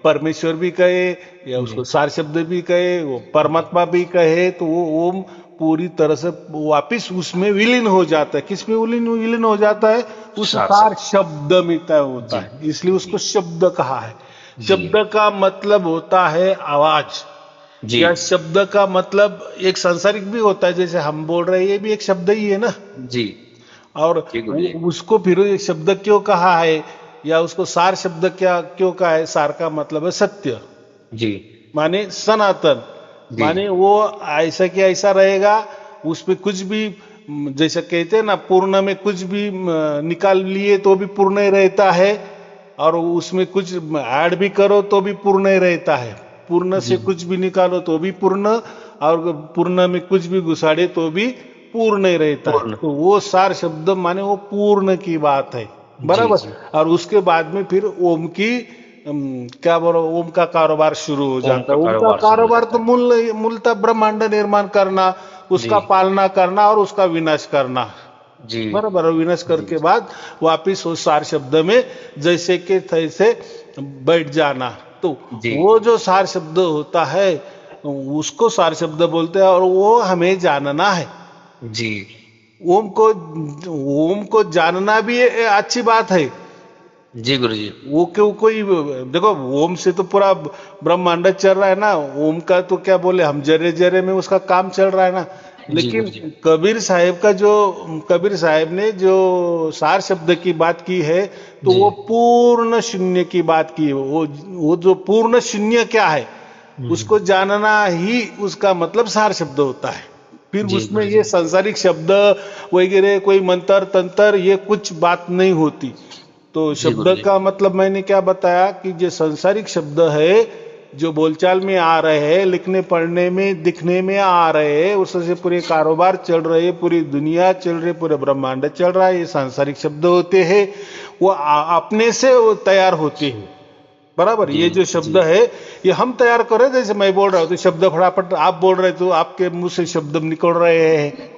परमेश्वर भी कहे, या उसको जी सार शब्द भी कहे, वो परमात्मा भी कहे, तो वो ओम पूरी तरह से वापिस उसमें विलीन हो जाता है। किसमें विलीन विलीन हो जाता है? उस सार सार शब्द। शब्द में तय होता जी है, इसलिए उसको जी शब्द कहा है। जी शब्द का मतलब होता है आवाज, जी या शब्द का मतलब एक सांसारिक भी होता है, जैसे हम बोल रहे हैं ये भी एक शब्द ही है ना। जी और जी गुरु जी। उसको फिर एक शब्द क्यों कहा है, या उसको सार शब्द क्या क्यों कहा है? सार का मतलब है सत्य, जी माने सनातन। जी माने वो ऐसा कि ऐसा रहेगा, उसमें कुछ भी जैसा कहते हैं ना, पूर्ण में कुछ भी निकाल लिए तो भी पूर्ण ही रहता है, और उसमें कुछ ऐड भी करो तो भी पूर्ण ही रहता है। पूर्ण जी से कुछ भी निकालो तो भी पूर्ण, और पूर्ण में कुछ भी घुसाड़े तो भी पूर्ण ही रहता है। पूर्ण। तो वो सार शब्द माने वो पूर्ण की बात है। जी बराबर। जी और उसके बाद में फिर ओम की क्या बोलो, ओम का कारोबार शुरू हो ओम जाता का है। ओम का कारोबार शुरू हो कारोबार जाता तो है। मूलतः ब्रह्मांड निर्माण करना, जी उसका पालना करना और उसका विनाश करना। जी बराबर। और विनाश जी करके बाद वापिस उस सार शब्द में जैसे के तैसे बैठ जाना। तो जी वो जो सार शब्द होता है उसको सार शब्द बोलते हैं, और वो हमें जानना है। जी ओम को जानना भी अच्छी बात है। जी गुरु जी। वो क्यों कोई, देखो ओम से तो पूरा ब्रह्मांड चल रहा है ना। ओम का तो क्या बोले हम, जरे जरे में उसका काम चल रहा है ना। जी लेकिन गुरु जी। कबीर साहब ने जो सार शब्द की बात की है, तो जी वो पूर्ण शून्य की बात की है। वो जो पूर्ण शून्य क्या है उसको जानना ही उसका मतलब सार शब्द होता है। फिर जी उसमें गुरु ये जी। सांसारिक शब्द वगैरह कोई मंत्र तंत्र ये कुछ बात नहीं होती। तो जी शब्द गुरु जी। का मतलब मैंने क्या बताया कि जो सांसारिक शब्द है, जो बोलचाल में आ रहे हैं, लिखने पढ़ने में दिखने में आ रहे हैं, उससे पूरे कारोबार चल रहे, पूरी दुनिया चल रही, पूरे ब्रह्मांड चल रहा है, ये सांसारिक शब्द होते हैं। वो अपने से वो तैयार होते हैं। बराबर। जी ये जो जी शब्द है ये हम तैयार कर रहे हैं। जैसे मैं बोल रहा हूँ तो शब्द फटाफट आप बोल रहे तो आपके मुंह से शब्द निकल रहे हैं।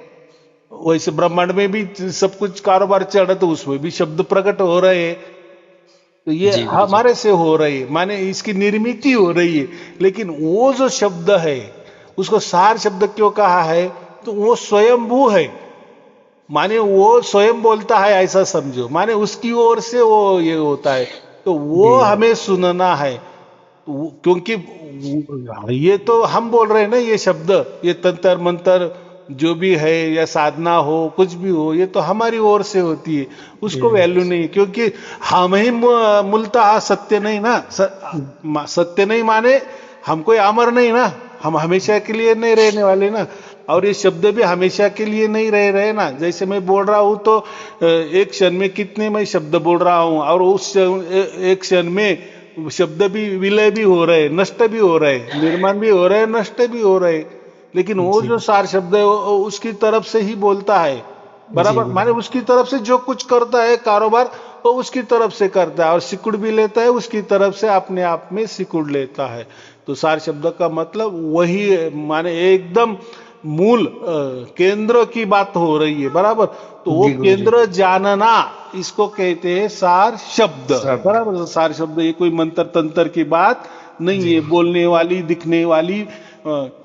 वैसे ब्रह्मांड में भी सब कुछ कारोबार चल रहा है, तो उसमें भी शब्द प्रकट हो रहे हैं। तो ये जी गुरु जी। हमारे से हो रही है, माने इसकी निर्मित हो रही है। लेकिन वो जो शब्द है उसको सार शब्द क्यों कहा है? तो वो स्वयंभू है, माने वो स्वयं बोलता है ऐसा समझो, माने उसकी ओर से वो ये होता है। तो वो हमें सुनना है। क्योंकि ये तो हम बोल रहे हैं ना, ये शब्द, ये तंत्र मंत्र जो भी है या साधना हो, कुछ भी हो, ये तो हमारी ओर से होती है, उसको वैल्यू नहीं, क्योंकि हम ही मूलतः सत्य नहीं ना, सत्य नहीं माने हम कोई अमर नहीं ना, हम हमेशा के लिए नहीं रहने वाले ना, और ये शब्द भी हमेशा के लिए नहीं रह रहे ना। जैसे मैं बोल रहा हूं तो एक क्षण में कितने मैं शब्द बोल रहा हूं, और उस एक क्षण में शब्द भी विलय भी हो रहे, नष्ट भी हो रहे, निर्माण भी हो रहे, नष्ट भी हो रहे, लेकिन वो जो सार शब्द है वो उसकी तरफ से ही बोलता है, बराबर। माने उसकी तरफ से जो कुछ करता है कारोबार, वो उसकी तरफ से करता है, और सिकुड़ भी लेता है उसकी तरफ से, अपने आप में सिकुड़ लेता है। तो सार शब्द का मतलब वही है, माने एकदम मूल केंद्र की बात हो रही है, बराबर। तो वो केंद्र जानना, इसको कहते हैं सार शब्द, बराबर। सार शब्द ये कोई मंत्र तंत्र की बात नहीं है, बोलने वाली, दिखने वाली,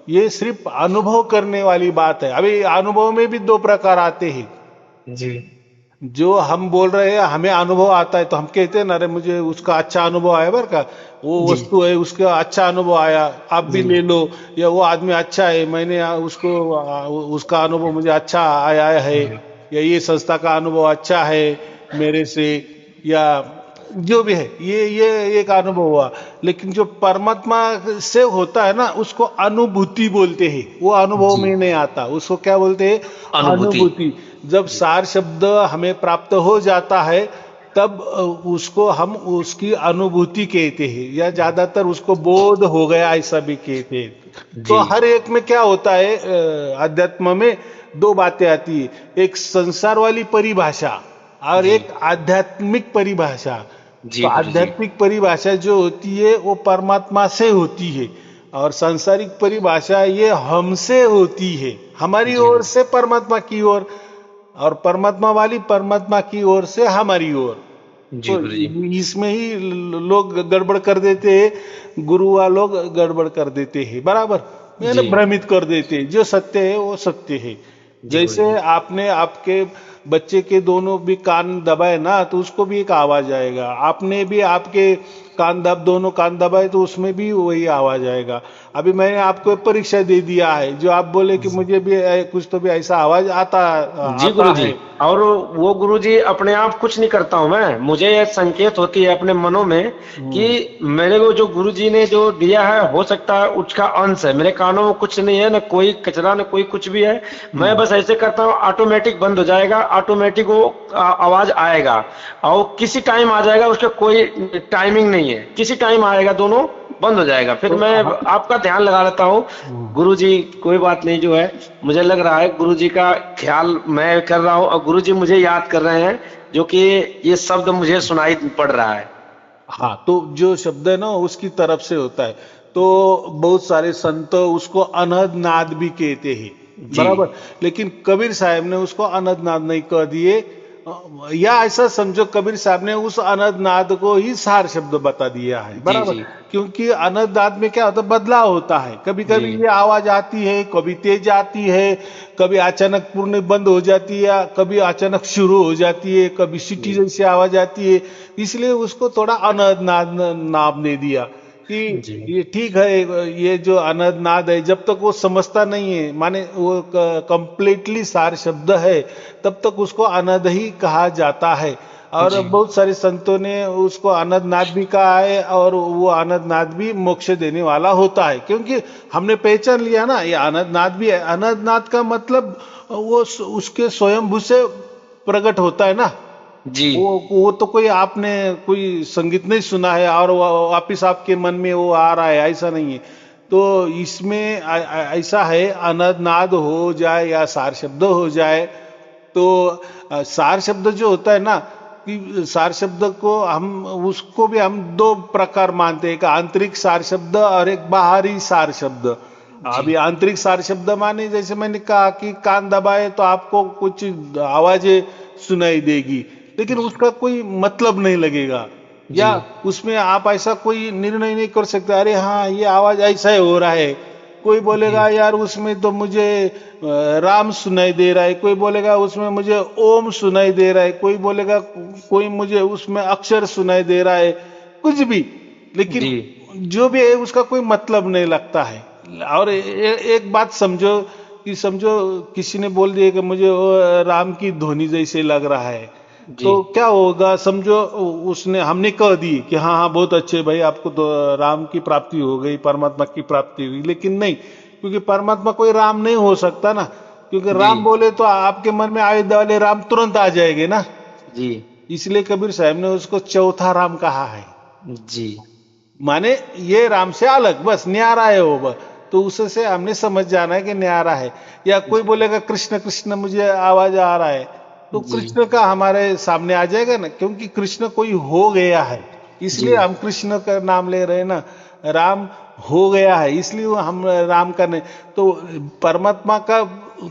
ये सिर्फ अनुभव करने वाली बात है। अभी अनुभव में भी दो प्रकार आते हैं जी। जो हम बोल रहे हैं हमें अनुभव आता है, तो हम कहते हैं ना, अरे मुझे उसका अच्छा अनुभव आया, बर का वो वस्तु है उसका अच्छा अनुभव आया, आप भी ले लो, या वो आदमी अच्छा है, मैंने उसको उसका अनुभव मुझे अच्छा आया है, या ये संस्था का अनुभव अच्छा है मेरे से, या जो भी है, ये एक अनुभव हुआ। लेकिन जो परमात्मा से होता है ना, उसको अनुभूति बोलते हैं, वो अनुभव में नहीं आता, उसको क्या बोलते हैं, अनुभूति। जब सार शब्द हमें प्राप्त हो जाता है, तब उसको हम उसकी अनुभूति कहते हैं, या ज्यादातर उसको बोध हो गया ऐसा भी कहते हैं। तो हर एक में क्या होता है, अध्यात्म में दो बातें आती है, एक संसार वाली परिभाषा और एक आध्यात्मिक परिभाषा। तो आध्यात्मिक परिभाषा जो होती है वो परमात्मा से होती है, और सांसारिक परिभाषा ये हमसे होती है, हमारी ओर से परमात्मा की ओर, और परमात्मा वाली परमात्मा की ओर से हमारी ओर। तो इसमें ही लोग गड़बड़ कर देते हैं, गुरु लोग गड़बड़ कर देते हैं, बराबर, यानी भ्रमित कर देते हैं। जो सत्य है वो सत्य है। जैसे आपने आपके बच्चे के दोनों भी कान दबाए ना, तो उसको भी एक आवाज आएगा, आपने भी आपके दोनों कान दबाए तो उसमें भी वही आवाज आएगा। अभी मैंने आपको परीक्षा दे दिया है, जो आप बोले कि मुझे भी कुछ तो भी ऐसा आवाज आता जी गुरुजी। और वो गुरुजी अपने आप कुछ नहीं करता हूं मैं, मुझे ये संकेत होती है अपने मनों में कि मेरे को जो गुरुजी ने जो दिया है, हो सकता है उसका अंश है, मेरे कानों में कुछ नहीं है, न कोई कचरा न कोई कुछ भी है, मैं बस ऐसे करता हूँ, ऑटोमेटिक बंद हो जाएगा, ऑटोमेटिक वो आवाज आएगा, और किसी टाइम आ जाएगा, उसका कोई टाइमिंग नहीं है, किसी टाइम आएगा, दोनों बंद हो जाएगा। फिर मैं आपका ध्यान लगा लेता हूँ, गुरुजी कोई बात नहीं, जो है मुझे लग रहा है गुरुजी का ख्याल मैं कर रहा हूँ, और गुरुजी मुझे याद कर रहे हैं, जो कि ये शब्द मुझे सुनाई पड़ रहा है। हाँ, तो जो शब्द है ना उसकी तरफ से होता है। तो बहुत सारे संत उसको अनहद नाद भी कहते हैं, बराबर, लेकिन कबीर साहब ने उसको अनहद नाद नहीं कह दिए, या ऐसा समझो कबीर साहब ने उस अनहद नाद को ही सार शब्द बता दिया है, बराबर। क्योंकि अनहद नाद में क्या होता है, बदलाव होता है, कभी कभी ये आवाज आती है, कभी तेज आती है, कभी अचानक पूर्ण बंद हो जाती है, कभी अचानक शुरू हो जाती है, कभी सीटी जैसी आवाज आती है, इसलिए उसको थोड़ा अनहद नाद नाम दे दिया कि ये ठीक है, ये जो अनहद नाद है, जब तक वो समझता नहीं है, माने वो कंप्लीटली सार शब्द है, तब तक उसको अनहद ही कहा जाता है। और बहुत सारे संतों ने उसको अनहद नाद भी कहा है, और वो अनहद नाद भी मोक्ष देने वाला होता है, क्योंकि हमने पहचान लिया ना ये अनहद नाद भी है। अनहद नाद का मतलब वो उसके स्वयंभू से प्रकट होता है ना जी। वो तो कोई आपने कोई संगीत नहीं सुना है और वापिस आपके मन में वो आ रहा है, ऐसा नहीं है। तो इसमें ऐसा है, अनहद नाद हो जाए या सार शब्द हो जाए, तो सार शब्द जो होता है ना, कि सार शब्द को हम उसको भी हम दो प्रकार मानते हैं, एक आंतरिक सार शब्द और एक बाहरी सार शब्द। अभी आंतरिक सार शब्द माने जैसे मैंने कहा कि कान दबाए तो आपको कुछ आवाजें सुनाई देगी, लेकिन उसका कोई मतलब नहीं लगेगा, या उसमें आप ऐसा कोई निर्णय नहीं कर सकते, अरे हाँ ये आवाज ऐसा ही हो रहा है, कोई बोलेगा यार उसमें तो मुझे राम सुनाई दे रहा है, कोई बोलेगा उसमें मुझे ओम सुनाई दे रहा है, कोई बोलेगा कोई मुझे उसमें अक्षर सुनाई दे रहा है, कुछ भी। लेकिन जो भी है उसका कोई मतलब नहीं लगता है। और एक बात समझो कि समझो किसी ने बोल दिया कि मुझे वो राम की ध्वनि जैसे लग रहा है, तो क्या होगा? समझो उसने हमने कह दी कि हाँ हाँ बहुत अच्छे भाई, आपको तो राम की प्राप्ति हो गई, परमात्मा की प्राप्ति हुई। लेकिन नहीं, क्योंकि परमात्मा कोई राम नहीं हो सकता ना, क्योंकि राम बोले तो आपके मन में आयुध वाले राम तुरंत आ जाएंगे ना जी। इसलिए कबीर साहब ने उसको चौथा राम कहा है जी, माने ये राम से अलग, बस न्यारा है वो। तो उससे हमने समझ जाना है कि न्यारा है। या कोई बोलेगा कृष्ण कृष्ण मुझे आवाज आ रहा है, तो कृष्ण का हमारे सामने आ जाएगा ना, क्योंकि कृष्ण कोई हो गया है, इसलिए हम कृष्ण का नाम ले रहे हैं ना। राम हो गया है इसलिए हम राम का नहीं। तो परमात्मा का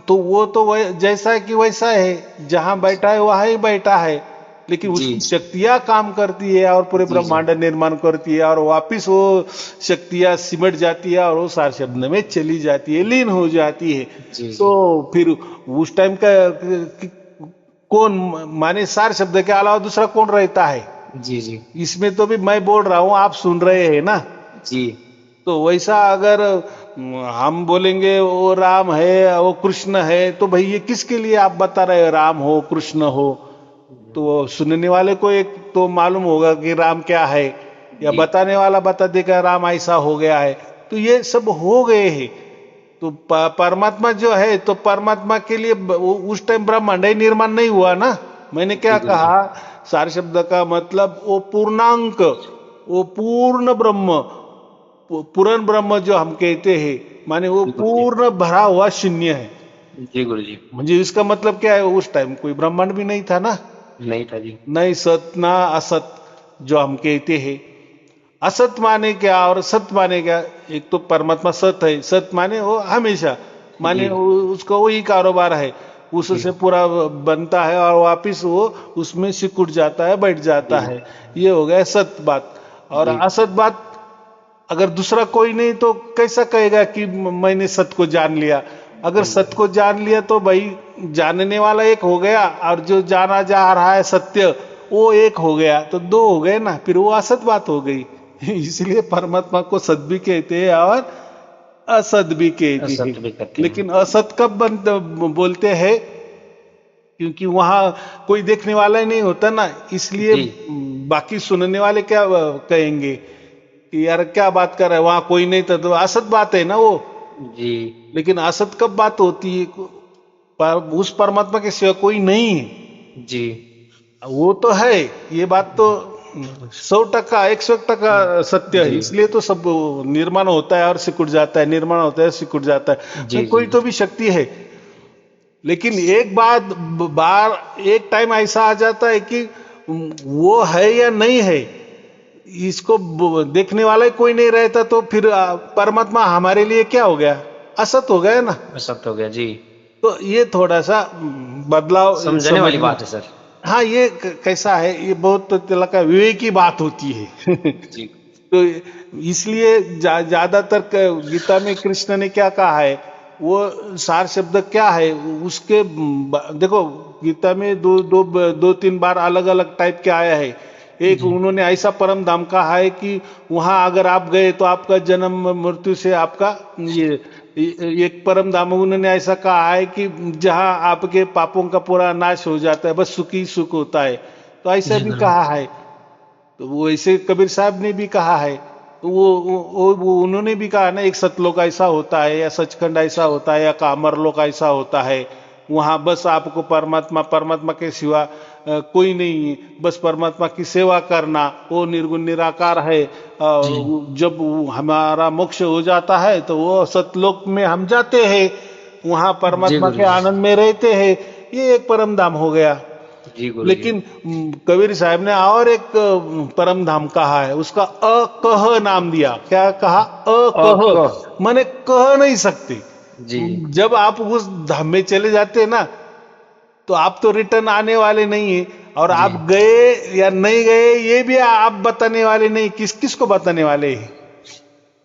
तो वो तो जैसा है कि वैसा है, जहां बैठा है वहां ही बैठा है, लेकिन उसकी शक्तियां काम करती है और पूरे ब्रह्मांड निर्माण करती है, और वापिस वो शक्तियां सिमट जाती है और वो सार शब्द में चली जाती है, लीन हो जाती है। तो फिर उस टाइम का कौन, माने सार शब्द के अलावा दूसरा कौन रहता है? जी जी, इसमें तो भी मैं बोल रहा हूं, आप सुन रहे हैं ना जी। तो वैसा अगर हम बोलेंगे वो राम है वो कृष्ण है, तो भाई ये किसके लिए आप बता रहे हो राम हो कृष्ण हो? तो सुनने वाले को एक तो मालूम होगा कि राम क्या है, या बताने वाला बता देगा राम ऐसा हो गया है। तो ये सब हो गए हैं। तो परमात्मा जो है, तो परमात्मा के लिए उस टाइम ब्रह्मांड ही निर्माण नहीं हुआ ना। मैंने क्या कहा, सार शब्द का मतलब वो पूर्णांक, वो पूर्ण ब्रह्म, पूर्ण ब्रह्म जो हम कहते हैं, माने वो पूर्ण भरा हुआ शून्य है जी गुरु जी। म्हणजे इसका मतलब क्या है, उस टाइम कोई ब्रह्मांड भी नहीं था ना, नहीं था जी। नहीं सत ना असत जो हम कहते हैं। असत माने क्या और सत माने क्या? एक तो परमात्मा सत है, सत माने वो हमेशा, माने उसका वही कारोबार है, उससे पूरा बनता है और वापिस वो उसमें सिकुड़ जाता है, बैठ जाता है। ये हो गया सत बात। और असत बात अगर दूसरा कोई नहीं तो कैसा कहेगा कि मैंने सत को जान लिया? अगर सत को जान लिया तो भाई जानने वाला एक हो गया, और जो जाना जा रहा है सत्य वो एक हो गया, तो दो हो गए ना, फिर वो असत बात हो गई। इसलिए परमात्मा को सत भी कहते हैं और असत भी कहते हैं। लेकिन असत कब बोलते हैं? क्योंकि वहां कोई देखने वाला ही नहीं होता ना, इसलिए बाकी सुनने वाले क्या कहेंगे कि यार क्या बात कर रहा है, वहां कोई नहीं था, तो असत बात है ना वो जी। लेकिन असत कब बात होती है? उस परमात्मा के सिवा कोई नहीं है जी। वो तो है, ये बात तो 100%, 101% सत्य है। इसलिए तो सब निर्माण होता है और सिकुड़ जाता है, निर्माण होता है सिकुड़ जाता है। जी, कोई तो भी शक्ति है। लेकिन एक बार एक टाइम ऐसा आ जाता है कि वो है या नहीं है, इसको देखने वाला ही कोई नहीं रहता, तो फिर परमात्मा हमारे लिए क्या हो गया? असत हो गया ना, असत हो गया जी। तो ये थोड़ा सा बदलाव समझने वाली बात है सर। हाँ, ये कैसा है, ये बहुत तरह का विवेक की बात होती है जी। तो इसलिए ज्यादातर गीता में कृष्ण ने क्या कहा है, वो सार शब्द क्या है उसके देखो, गीता में दो तीन बार अलग अलग टाइप के आया है। एक उन्होंने ऐसा परम धाम कहा है कि वहां अगर आप गए तो आपका जन्म मृत्यु से आपका ये एक परम धाम उन्होंने ऐसा कहा है कि जहां आपके पापों का पूरा नाश हो जाता है, बस सुख ही सुख होता है। तो ऐसा भी कहा है। तो वो ऐसे कबीर साहब ने भी कहा है। तो वो उन्होंने भी कहा ना, एक सतलोक ऐसा होता है, या सचखंड ऐसा होता है, या कामरलोक ऐसा होता है, वहां बस आपको परमात्मा के सिवा कोई नहीं है, बस परमात्मा की सेवा करना, वो निर्गुण निराकार है। जब हमारा मोक्ष हो जाता है तो वो सतलोक में हम जाते हैं, वहां परमात्मा के आनंद में रहते हैं। ये एक परम धाम हो गया। लेकिन कबीर साहब ने और एक परम धाम कहा है, उसका अकह नाम दिया। क्या कहा? अकह, माने कह नहीं सकते जी। जब आप उस धाम में चले जाते हैं ना, तो आप तो रिटर्न आने वाले नहीं है, और आप गए या नहीं गए ये भी आप बताने वाले नहीं। किस किस को बताने वाले हैं?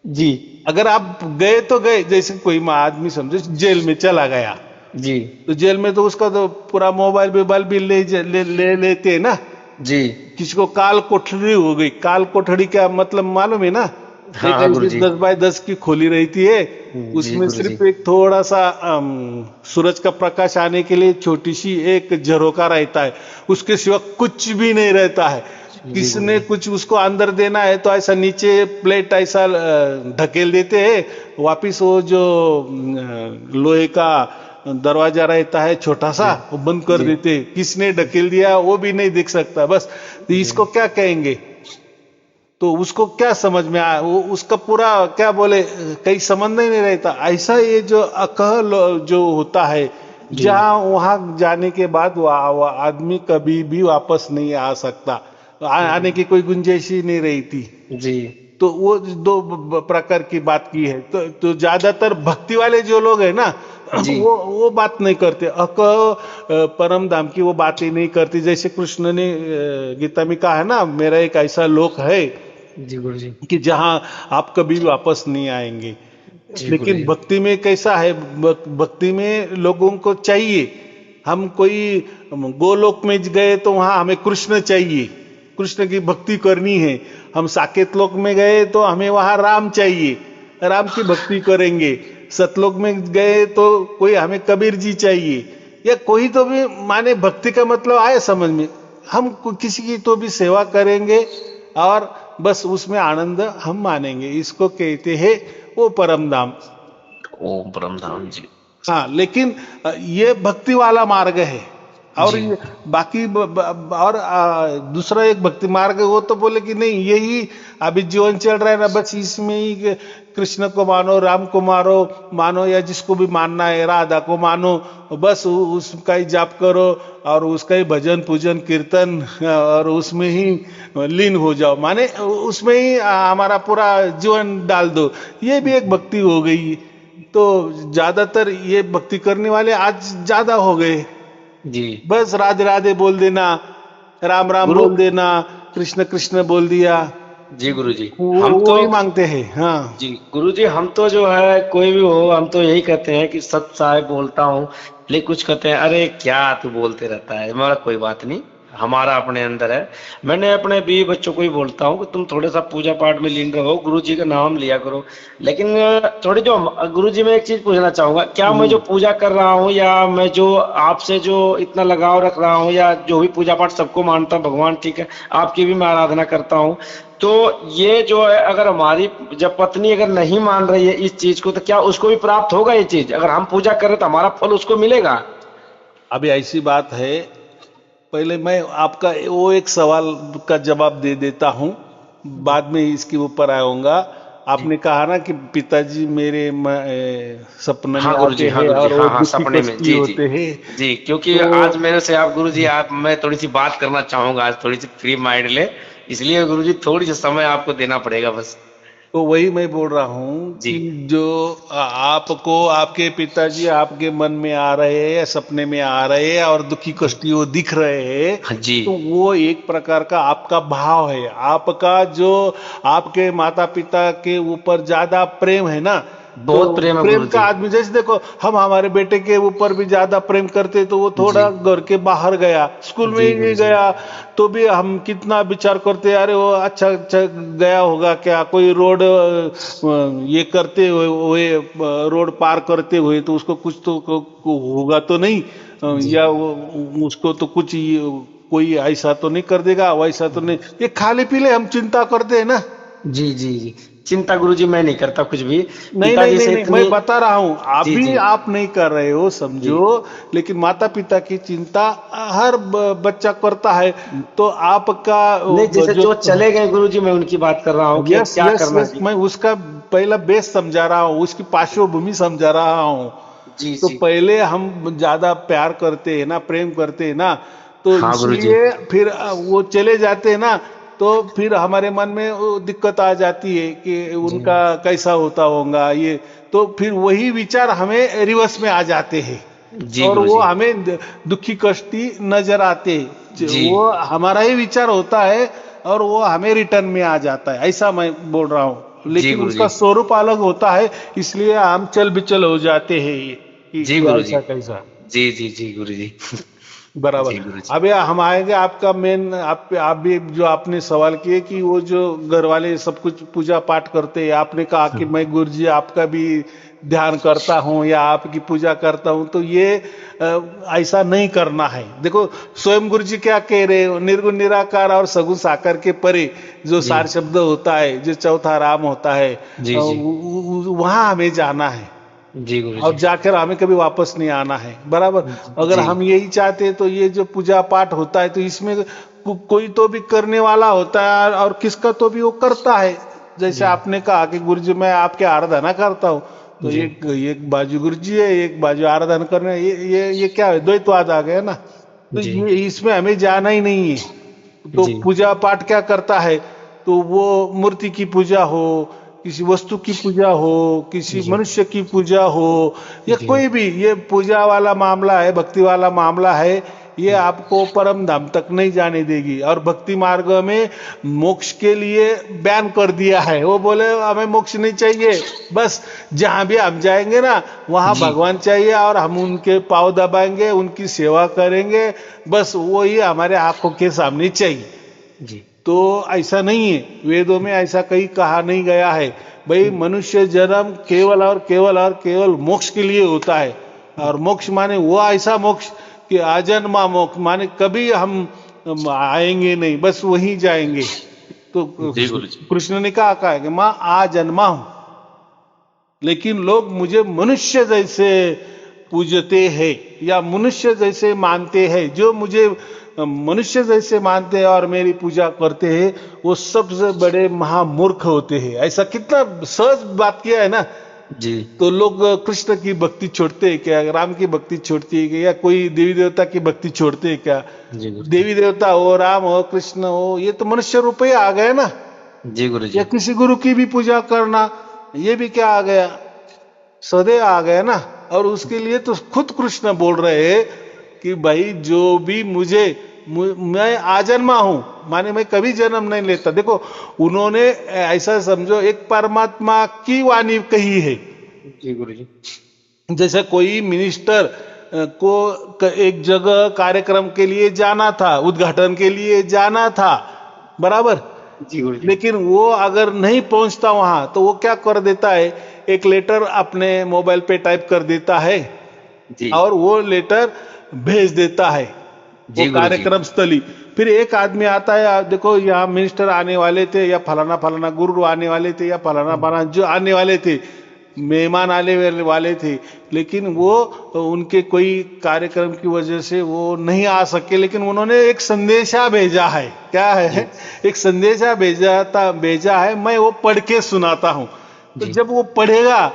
जी अगर आप गए तो गए, जैसे कोई आदमी समझो जेल में चला गया, जी तो जेल में तो उसका तो पूरा मोबाइल भी ले लेते हैं ना। जी। किसी को काल कोठरी हो गई, काल कोठरी क्या मतलब मालूम है ना? हाँ एक हाँ ऐसी गुरुजी। 10 बाय 10 की खोली रहती है, जी उसमें गुरुजी। सिर्फ एक थोड़ा सा सूरज का प्रकाश आने के लिए छोटी सी एक झरोका रहता है, उसके सिवा कुछ भी नहीं रहता है। जी किसने गुरुजी। कुछ उसको अंदर देना है तो ऐसा नीचे प्लेट ऐसा ढकेल देते हैं, वापिस वो जो लोहे का दरवाजा रहता है छोटा सा, जी वो बंद कर जी देते हैं। किसने ढकेल दिया वो भी नहीं दिख सकता बस। तो जी इसको क्या कहेंगे? तो उसको क्या समझ में आया, वो उसका पूरा क्या बोले, कहीं संबंध ही नहीं रहता। ऐसा ये जो जो होता है, जी जहां वहां जाने के बाद वो आदमी कभी भी वापस नहीं आ सकता, आने की कोई गुंजाइश ही नहीं रहती। जी तो वो दो प्रकार की बात की है। तो ज्यादातर भक्ति वाले जो लोग हैं ना, जी वो बात नहीं करते, परम धाम की वो बात ही नहीं करती। जैसे कृष्ण ने गीता में कहा है ना, मेरा एक ऐसा लोक है जी गुरुजी। कि जहां आप कभी भी वापस नहीं आएंगे। जी लेकिन गुरुजी। भक्ति में कैसा है, भक्ति में लोगों को चाहिए, हम कोई गोलोक में गए तो वहां हमें कृष्ण चाहिए, कृष्ण की भक्ति करनी है। हम साकेत लोक में गए तो हमें वहां राम चाहिए, राम की भक्ति करेंगे। सतलोक में गए तो कोई हमें कबीर जी चाहिए, या कोई तो भी माने भक्ति का मतलब आए समझ में। हम किसी की तो भी सेवा करेंगे और बस उसमें आनंद हम मानेंगे, इसको कहते हैं वो परम धाम। ओम परम धाम जी। हाँ, लेकिन ये भक्ति वाला मार्ग है। और जी बाकी और दूसरा एक भक्ति मार्ग है, वो तो बोले कि नहीं यही अभी जीवन चल रहा है ना, बस इसमें ही कृष्ण को मानो, राम को मानो या जिसको भी मानना है, राधा को मानो, बस उसका ही जाप करो और उसका ही भजन पूजन कीर्तन और उसमें ही लीन हो जाओ, माने उसमें ही हमारा पूरा जीवन डाल दो। ये भी एक भक्ति हो गई। तो ज्यादातर ये भक्ति करने वाले आज ज्यादा हो गए। जी बस राधे राधे बोल देना, राम राम गुरु। बोल देना, कृष्ण कृष्ण बोल दिया, जी गुरुजी। हम वो तो ही मांगते हैं। हाँ। जी गुरुजी, हम तो जो है कोई भी हो, हम तो यही कहते हैं कि सत साहेब बोलता हूँ, लेकिन कुछ कहते हैं अरे क्या तू बोलते रहता है, हमारा कोई बात नहीं, हमारा अपने अंदर है। मैंने अपने बीवी बच्चों को ही बोलता हूँ कि तुम थोड़ा सा पूजा पाठ में लीन रहो, गुरु जी का नाम लिया करो। लेकिन थोड़ी जो गुरु जी, मैं एक चीज पूछना चाहूंगा, क्या मैं जो हम्म। पूजा कर रहा हूँ या मैं जो आपसे जो इतना लगाव रख रहा हूँ या जो भी पूजा पाठ सबको मानता हूँ भगवान, ठीक है, आपकी भी मैं आराधना करता हूँ, तो ये जो है अगर हमारी जब पत्नी अगर नहीं मान रही है इस चीज को, तो क्या उसको भी प्राप्त होगा ये चीज? अगर हम पूजा करें तो हमारा फल उसको मिलेगा? अभी ऐसी बात है, पहले मैं आपका वो एक सवाल का जवाब दे देता हूं, बाद में इसके ऊपर आऊंगा। जी आपने कहा ना कि पिताजी मेरे सपने में हाँ गुरु जी, आते हाँ हैं गुरु जी, और वो हाँ हाँ दुखी सपने में, कष्टी जी जी। होते हैं। जी, क्योंकि तो आज मेरे से आप गुरु जी, आप मैं थोड़ी सी बात करना चाहूंगा आज, थोड़ी सी फ्री माइंड ले, इसलिए गुरु जी थोड़ी सी समय आपको देना पड़ेगा बस। तो वही मैं बोल रहा हूँ जी कि जो आपको आपके पिताजी आपके मन में आ रहे हैं या सपने में आ रहे हैं और दुखी कष्टी वो दिख रहे हैं, हाँ जी। तो वो एक प्रकार का आपका भाव है, आपका जो आपके माता पिता के ऊपर ज्यादा प्रेम है ना। तो बहुत प्रेम है प्रेम गुरु का जी। आदमी, जैसे देखो हम हमारे बेटे के ऊपर भी ज्यादा प्रेम करते, तो वो जी थोड़ा घर के बाहर गया, स्कूल में जी ही नहीं गुरु जी। गया, तो भी हम कितना विचार करते, अरे वो अच्छा अच्छा गया होगा क्या, कोई रोड ये करते हुए रोड पार करते हुए तो उसको कुछ तो होगा तो नहीं, जी या उसको तो कुछ कोई ऐसा तो नहीं कर देगा, वैसा तो नहीं। ये खाली पीले हम चिंता करते हैं ना। जी जी जी। चिंता गुरु जी मैं नहीं करता कुछ भी, नहीं नहीं पिताजी नहीं से नहीं, इतनी। मैं बता रहा हूं, जी अभी जी आप नहीं कर रहे हो जी समझो, लेकिन माता पिता की चिंता हर बच्चा करता है। तो आपका नहीं, जैसे जो जो चले गए गुरु जी, मैं उनकी बात कर रहा हूँ कि अब यस क्या यस करना यस, चाहिए। मैं उसका पहला बेस समझा रहा हूँ, उसकी पार्श्वभूमि समझा रहा हूँ। जी तो जी। पहले हम ज्यादा प्यार करते हैं ना, प्रेम करते हैं ना, तो हाँ गुरु जी। इसलिए फिर वो चले जाते हैं ना, तो फिर हमारे मन में वो दिक्कत आ जाती है कि जी उनका कैसा होता होगा ये। तो फिर वही विचार हमें रिवर्स में आ जाते हैं जी और गुरु वो जी। हमें दुखी कष्टी नजर आते हैं। जी वो हमारा ही विचार होता है और वो हमें रिटर्न में आ जाता है, ऐसा मैं बोल रहा हूँ। जी लेकिन गुरु उसका जी। स्वरूप अलग होता है, इसलिए हम चल बिचल हो जाते हैं जी कि गुरु जी। ऐसा कैसा। जी जी जी गुरु जी। बराबर। जी गुरु जी। अब हम आएंगे आपका मेन, आप भी जो आपने सवाल किए कि वो जो घर वाले सब कुछ पूजा पाठ करते हैं, आपने कहा कि मैं गुरुजी आपका भी ध्यान करता हूँ या आपकी पूजा करता हूँ, तो ये ऐसा नहीं करना है। देखो स्वयं गुरुजी क्या कह रहे हो, निर्गुण निराकार और सगुण साकार के परे जो जी सार शब्द होता है, जो चौथा राम होता है, जी जी वहां हमें जाना है जी गुरु और जी। जाकर हमें कभी वापस नहीं आना है। बराबर। अगर जी हम यही चाहते हैं तो ये जो पूजा पाठ होता है तो इसमें कोई तो भी करने वाला होता है और किसका तो भी वो करता है। जैसे जी आपने कहा कि गुरुजी मैं आपके आराधना करता हूँ, तो जी एक बाजू गुरुजी है, एक बाजू आराधना करना, ये क्या है, द्वैतवाद आ गया ना। तो जी ये इसमें हमें जाना ही नहीं है। तो जी पूजा पाठ क्या करता है, तो वो मूर्ति की पूजा हो, किसी वस्तु की पूजा हो, किसी जी मनुष्य की पूजा हो, या जी कोई भी, ये पूजा वाला मामला है, भक्ति वाला मामला है, ये आपको परम धाम तक नहीं जाने देगी। और भक्ति मार्ग में मोक्ष के लिए बैन कर दिया है। वो बोले हमें मोक्ष नहीं चाहिए, बस जहां भी हम जाएंगे ना वहां जी भगवान चाहिए और हम उनके पांव दबाएंगे, उनकी सेवा करेंगे, बस वो ही हमारे आंखों के सामने चाहिए। जी तो ऐसा नहीं है, वेदों में ऐसा कहीं कहा नहीं गया है। भाई मनुष्य जन्म केवल और केवल और केवल मोक्ष के लिए होता है। और मोक्ष माने वो ऐसा मोक्ष कि आजन्मा मोक्ष, माने कभी हम आएंगे नहीं, बस वहीं जाएंगे। तो जी गुरु जी। कृष्ण ने कहा है कि माँ आजन्मा हूं, लेकिन लोग मुझे मनुष्य जैसे पूजते हैं या मनुष्य जैसे मानते हैं। जो मुझे मनुष्य जैसे मानते हैं और मेरी पूजा करते हैं, वो सबसे बड़े महामूर्ख होते हैं। ऐसा कितना सहज बात किया है ना। जी तो लोग कृष्ण की भक्ति छोड़ते हैं क्या, राम की भक्ति छोड़ती है क्या, या कोई देवी देवता की भक्ति छोड़ते हैं क्या? जी गुरु जी। देवी देवता हो, राम हो, कृष्ण हो, ये तो मनुष्य रूप ही आ गए ना। जी गुरु या जी। किसी गुरु की भी पूजा करना, ये भी क्या आ गया, सदैव आ गया ना। और उसके लिए तो खुद कृष्ण बोल रहे हैं कि भाई जो भी मैं आजन्मा हूं, माने मैं कभी जन्म नहीं लेता। देखो उन्होंने ऐसा समझो एक परमात्मा की वाणी कही है। जी गुरु जी। जैसे कोई मिनिस्टर को एक जगह कार्यक्रम के लिए जाना था, उद्घाटन के लिए जाना था, बराबर। जी गुरु जी। लेकिन वो अगर नहीं पहुंचता वहां, तो वो क्या कर देता है, एक लेटर अपने मोबाइल पे टाइप कर देता है जी और वो लेटर भेज देता है वो जी गुरु जी। कार्यक्रम स्थली। फिर एक आदमी आता है, आप देखो यहाँ मिनिस्टर आने वाले थे, या फलाना फलाना गुरु आने वाले थे, या फलाना फलाना जो आने वाले थे, मेहमान आने वाले थे, लेकिन वो उनके कोई कार्यक्रम की वजह से वो नहीं आ सके। लेकिन उन्होंने एक संदेशा भेजा है। क्या है? एक संदेशा भेजा है, मैं वो पढ़ के सुनाता हूं। तो जी जब वो पढ़ेगा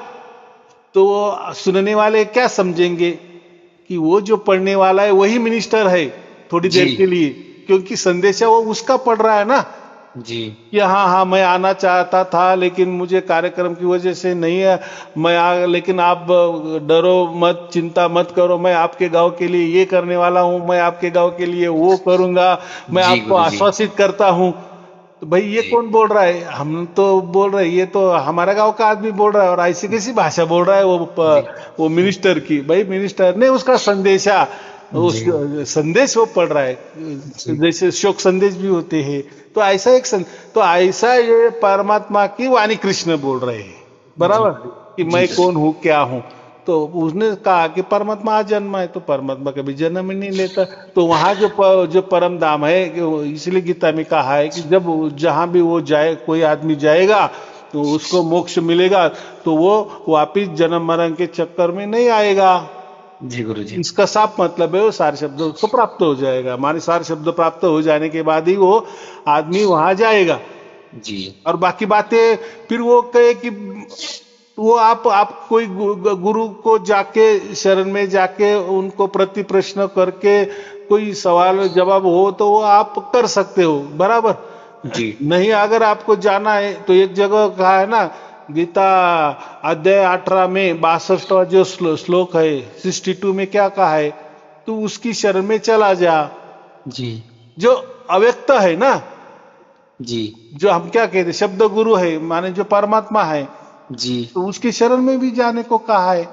तो वो सुनने वाले क्या समझेंगे कि वो जो पढ़ने वाला है वही मिनिस्टर है थोड़ी जी देर के लिए, क्योंकि संदेशा वो उसका पढ़ रहा है ना जी कि हाँ हाँ मैं आना चाहता था लेकिन मुझे कार्यक्रम की वजह से नहीं है, लेकिन आप डरो मत, चिंता मत करो, मैं आपके गांव के लिए ये करने वाला हूं, मैं आपके गांव के लिए वो करूंगा, मैं जी आपको गुरु जी। आश्वासित करता हूं। तो भाई ये जी कौन बोल रहा है? हम तो बोल रहे हैं, ये तो हमारा गांव का आदमी बोल रहा है। और ऐसी कैसी भाषा बोल रहा है जी वो मिनिस्टर की? भाई मिनिस्टर ने उसका संदेशा, उस जी संदेश वो पढ़ रहा है। जी जैसे शोक संदेश भी होते हैं, तो ऐसा तो ऐसा ये परमात्मा की वाणी कृष्ण बोल रहे हैं, जी बराबर, कि जी मैं कौन हूं, क्या हूं। तो उसने कहा कि परमात्मा आजन्मा है, तो परमात्मा कभी जन्म ही नहीं लेता। तो वहां जो परम धाम है, इसलिए गीता में कहा है कि जब जहां भी वो जाए, कोई आदमी जाएगा तो उसको मोक्ष मिलेगा, तो वो वापिस जन्म मरण के चक्कर में नहीं आएगा। जी गुरु जी। इसका साफ मतलब है वो सारे शब्द उसको प्राप्त हो जाएगा। माने सारे शब्द प्राप्त हो जाने के बाद ही वो आदमी वहां जाएगा। जी और बाकी बातें फिर वो कहे कि वो आप कोई गुरु को जाके शरण में जाके उनको प्रति प्रश्न करके कोई सवाल जवाब हो तो वो आप कर सकते हो, बराबर। जी नहीं अगर आपको जाना है तो एक जगह कहा है ना, गीता अध्याय 18 में 62वां जो श्लोक है 62 में क्या कहा है, तू उसकी शरण में चला जा। जी जो अव्यक्त है ना, जी जो हम क्या कहते हैं शब्द गुरु है, माने जो परमात्मा है, जी तो उसकी शरण में भी जाने को कहा है। जी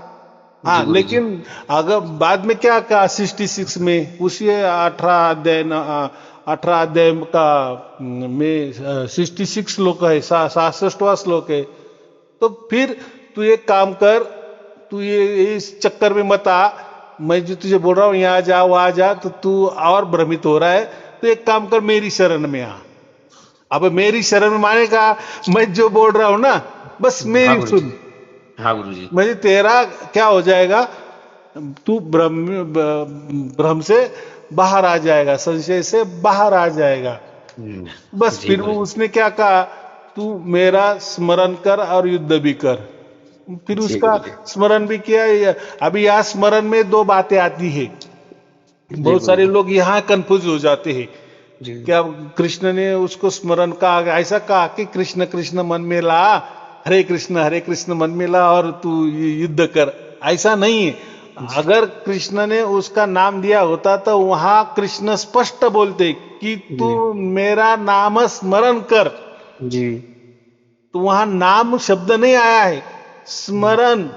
हाँ, गुरु जी। लेकिन अगर बाद में क्या कहा 66 में, उसी 18 अध्याय का में 66 श्लोक है, 66वां श्लोक है। तो फिर तू एक काम कर, तू ये इस चक्कर में मत आ, मैं जो तुझे बोल रहा हूँ यहाँ जा वहां जा, तो तू और भ्रमित हो रहा है। तो एक काम कर, मेरी शरण में आ। अब मेरी शरण में मानेगा, मैं जो बोल रहा हूं ना बस हाँ मेरी गुरु जी। सुन, हाँ गुरु जी। मुझे तेरा क्या हो जाएगा, तू भ्रम से बाहर आ जाएगा, संशय से बाहर आ जाएगा। बस जी फिर गुरु वो जी। उसने क्या कहा, तू मेरा स्मरण कर और युद्ध भी कर। फिर जी उसका गुरु जी। स्मरण भी किया। अभी यहाँ स्मरण में दो बातें आती है, जी बहुत गुरु सारे जी। लोग यहाँ कंफ्यूज हो जाते हैं। जी क्या कृष्ण ने उसको स्मरण का ऐसा कहा कि कृष्ण कृष्ण मन में ला, हरे कृष्ण मन में ला और तू युद्ध कर, ऐसा नहीं है। जी अगर कृष्ण ने उसका नाम दिया होता तो वहां कृष्ण स्पष्ट बोलते कि तू जी मेरा नाम स्मरण कर। जी तो वहां नाम शब्द नहीं आया है, स्मरण।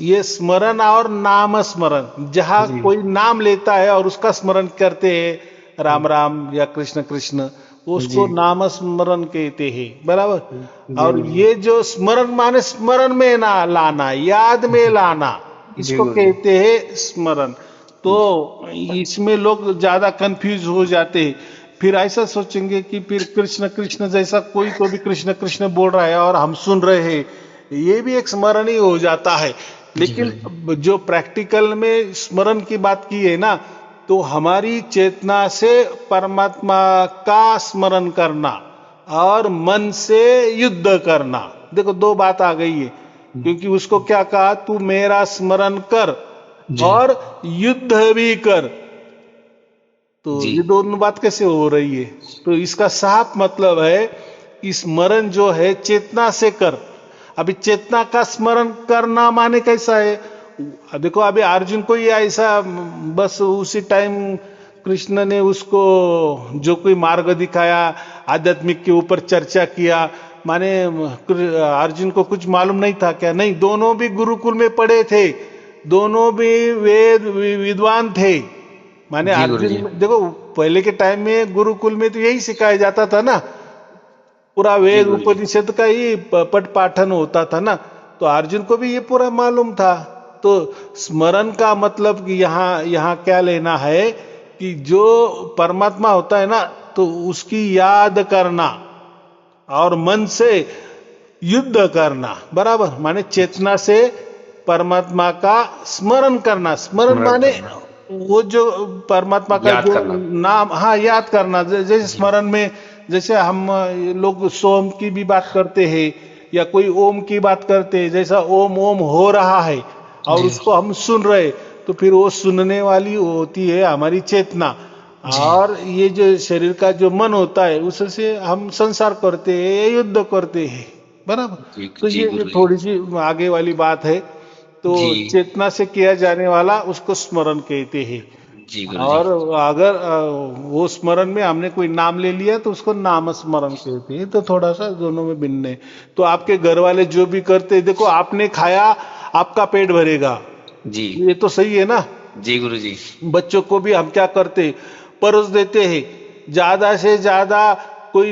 ये स्मरण और नाम स्मरण, जहां जी कोई नाम लेता है और उसका स्मरण करते हैं, राम राम या कृष्ण कृष्ण, जी उसको नाम स्मरण कहते हैं, बराबर। जी और गुरु जी। ये जो स्मरण माने स्मरण में ना लाना, याद में लाना, जी इसको गुरु जी। कहते हैं स्मरण। तो इसमें लोग ज्यादा कंफ्यूज हो जाते हैं। फिर ऐसा सोचेंगे कि फिर कृष्ण कृष्ण जैसा कोई तो भी कृष्ण कृष्ण बोल रहा है और हम सुन रहे हैं, ये भी एक स्मरण ही हो जाता है। जी गुरु लेकिन जी। जो प्रैक्टिकल में स्मरण की बात की है ना, तो हमारी चेतना से परमात्मा का स्मरण करना और मन से युद्ध करना, देखो दो बात आ गई है। क्योंकि उसको क्या कहा, तू मेरा स्मरण कर जी और युद्ध भी कर। तो जी ये दोनों बात कैसे हो रही है? तो इसका साफ मतलब है कि स्मरण जो है चेतना से कर। अभी चेतना का स्मरण करना माने कैसा है? देखो अभी अर्जुन को ही ऐसा, बस उसी टाइम कृष्ण ने उसको जो कोई मार्ग दिखाया, आध्यात्मिक के ऊपर चर्चा किया, माने अर्जुन को कुछ मालूम नहीं था क्या? नहीं, दोनों भी गुरुकुल में पढ़े थे, दोनों भी वेद विद्वान थे। माने जी गुरु अर्जुन जी। देखो, पहले के टाइम में गुरुकुल में तो यही सिखाया जाता था ना, पूरा जी वेद गुरु जी। उपनिषद का ही पठ पाठन होता था ना। तो अर्जुन को भी ये पूरा मालूम था। तो स्मरण का मतलब कि यहाँ यहाँ क्या लेना है कि जो परमात्मा होता है ना, तो उसकी याद करना और मन से युद्ध करना, बराबर। माने चेतना से परमात्मा का स्मरण करना। स्मरण स्मरण माने करना। वो जो परमात्मा का याद जो करना। नाम, हाँ, याद करना। जैसे जी स्मरण में, जैसे हम लोग सोम की भी बात करते हैं या कोई ओम की बात करते हैं, जैसा ओम ओम हो रहा है और जी उसको हम सुन रहे, तो फिर वो सुनने वाली होती है हमारी चेतना। जी और ये जो शरीर का जो मन होता है, उससे हम संसार करते हैं, युद्ध करते हैं, बराबर। जी तो जी ये गुरु जी। थोड़ी सी आगे वाली बात है। तो जी चेतना से किया जाने वाला उसको स्मरण कहते हैं। जी गुरु जी। और अगर वो स्मरण में हमने कोई नाम ले लिया तो उसको नाम स्मरण कहते हैं। तो थोड़ा सा दोनों में भिन्न है। तो आपके घर वाले जो भी करते हैं, देखो आपने खाया, आपका पेट भरेगा, जी ये तो सही है ना। जी गुरु जी। बच्चों को भी हम क्या करते हैं, परोस देते हैं, ज्यादा से ज्यादा कोई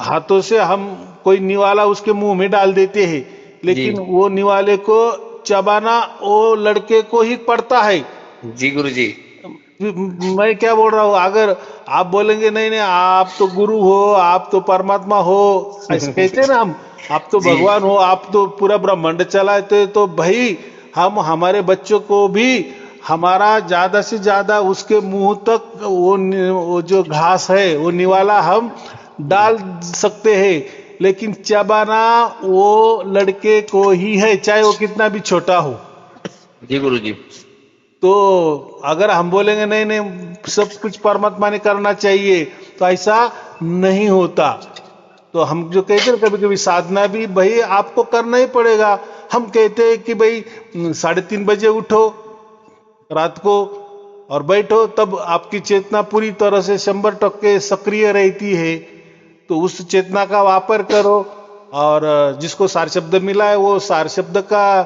हाथों से हम कोई निवाला उसके मुंह में डाल देते हैं, जी लेकिन वो निवाले को चबाना वो लड़के को ही पड़ता है। जी गुरु जी। मैं क्या बोल रहा हूँ, अगर आप बोलेंगे नहीं नहीं आप तो गुरु हो, आप तो परमात्मा हो, ऐसे कहते हैं ना हम, आप तो जी भगवान हो, आप तो पूरा ब्रह्मांड चलाते, तो भाई हम हमारे बच्चों को भी हमारा ज्यादा से ज्यादा उसके मुंह तक वो जो घास है वो निवाला हम डाल सकते हैं, लेकिन चबाना वो लड़के को ही है, चाहे वो कितना भी छोटा हो। जी गुरु जी। तो अगर हम बोलेंगे नहीं नहीं सब कुछ परमात्मा ने करना चाहिए, तो ऐसा नहीं होता। तो हम जो कहते हैं कभी कभी साधना भी भाई आपको करना ही पड़ेगा। हम कहते हैं कि भाई 3:30 बजे उठो रात को और बैठो, तब आपकी चेतना पूरी तरह से 100% सक्रिय रहती है। तो उस चेतना का वापर करो, और जिसको सार शब्द मिला है वो सार शब्द का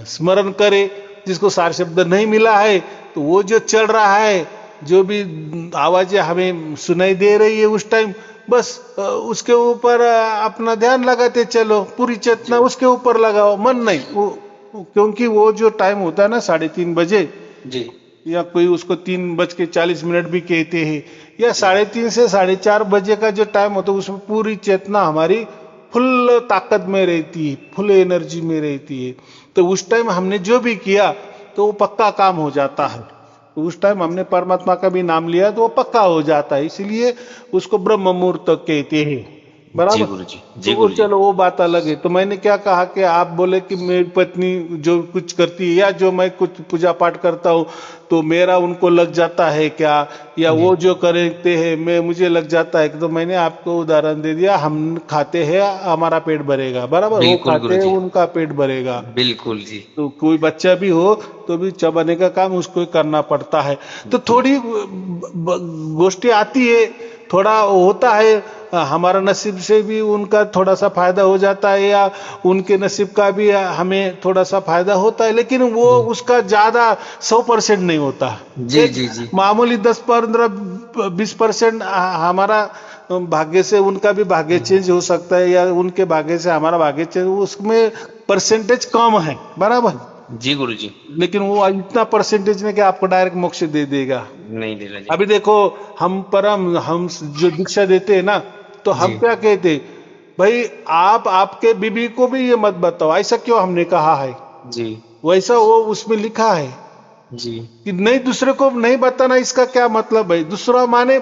स्मरण करे, जिसको सार शब्द नहीं मिला है तो वो जो चल रहा है, जो भी आवाजें हमें सुनाई दे रही है उस टाइम, बस उसके ऊपर अपना ध्यान लगाते चलो, पूरी चेतना उसके ऊपर लगाओ, मन नहीं क्योंकि वो जो टाइम होता है ना 3:30 बजे जी या कोई उसको 3:40 भी कहते हैं, या 3:30 से 4:30 का जो टाइम होता है उसमें पूरी चेतना हमारी फुल ताकत में रहती है, फुल एनर्जी में रहती है। तो उस टाइम हमने जो भी किया तो वो पक्का काम हो जाता है। तो उस टाइम हमने परमात्मा का भी नाम लिया तो वो पक्का हो जाता है, इसलिए उसको ब्रह्म मुहूर्त कहते हैं। जी बराबर। गुरुजी, तो जी वो गुरुजी। चलो वो बात अलग है। तो मैंने क्या कहा कि आप बोले कि मेरी पत्नी जो कुछ करती है या जो मैं कुछ पूजा पाठ करता हूँ तो मेरा उनको लग जाता है क्या, या जी वो जो करते हैं मैं मुझे लग जाता है। तो मैंने आपको उदाहरण दे दिया, हम खाते हैं हमारा पेट भरेगा, बराबर, वो बिल्कुल खाते हैं गुरुजी, उनका पेट भरेगा। बिल्कुल जी। तो कोई बच्चा भी हो तो भी चबाने का काम उसको ही करना पड़ता है। तो जी थोड़ी गोष्ठी आती है, थोड़ा होता है, हमारा नसीब से भी उनका थोड़ा सा फायदा हो जाता है या उनके नसीब का भी हमें थोड़ा सा फायदा होता है, लेकिन वो जी उसका ज्यादा 100% नहीं होता। जी एक जी जी मामूली 10-15-20% हमारा भाग्य से उनका भी भाग्य चेंज हो सकता है, या उनके भाग्य से हमारा भाग्य चेंज, उसमें परसेंटेज कम है, बराबर। जी गुरुजी। लेकिन वो इतना परसेंटेज में कि आपको डायरेक्ट मोक्ष दे देगा। नहीं दे रहा जी। अभी देखो, हम जो दीक्षा देते हैं ना, तो हम जी क्या कहते हैं, भाई आप आपके बीबी को भी ये मत बताओ, ऐसा क्यों हमने कहा है, जी वैसा वो उसमें लिखा है जी कि नहीं, दूसरे को नहीं बताना, इसका क्या मतलब है। दूसरा माने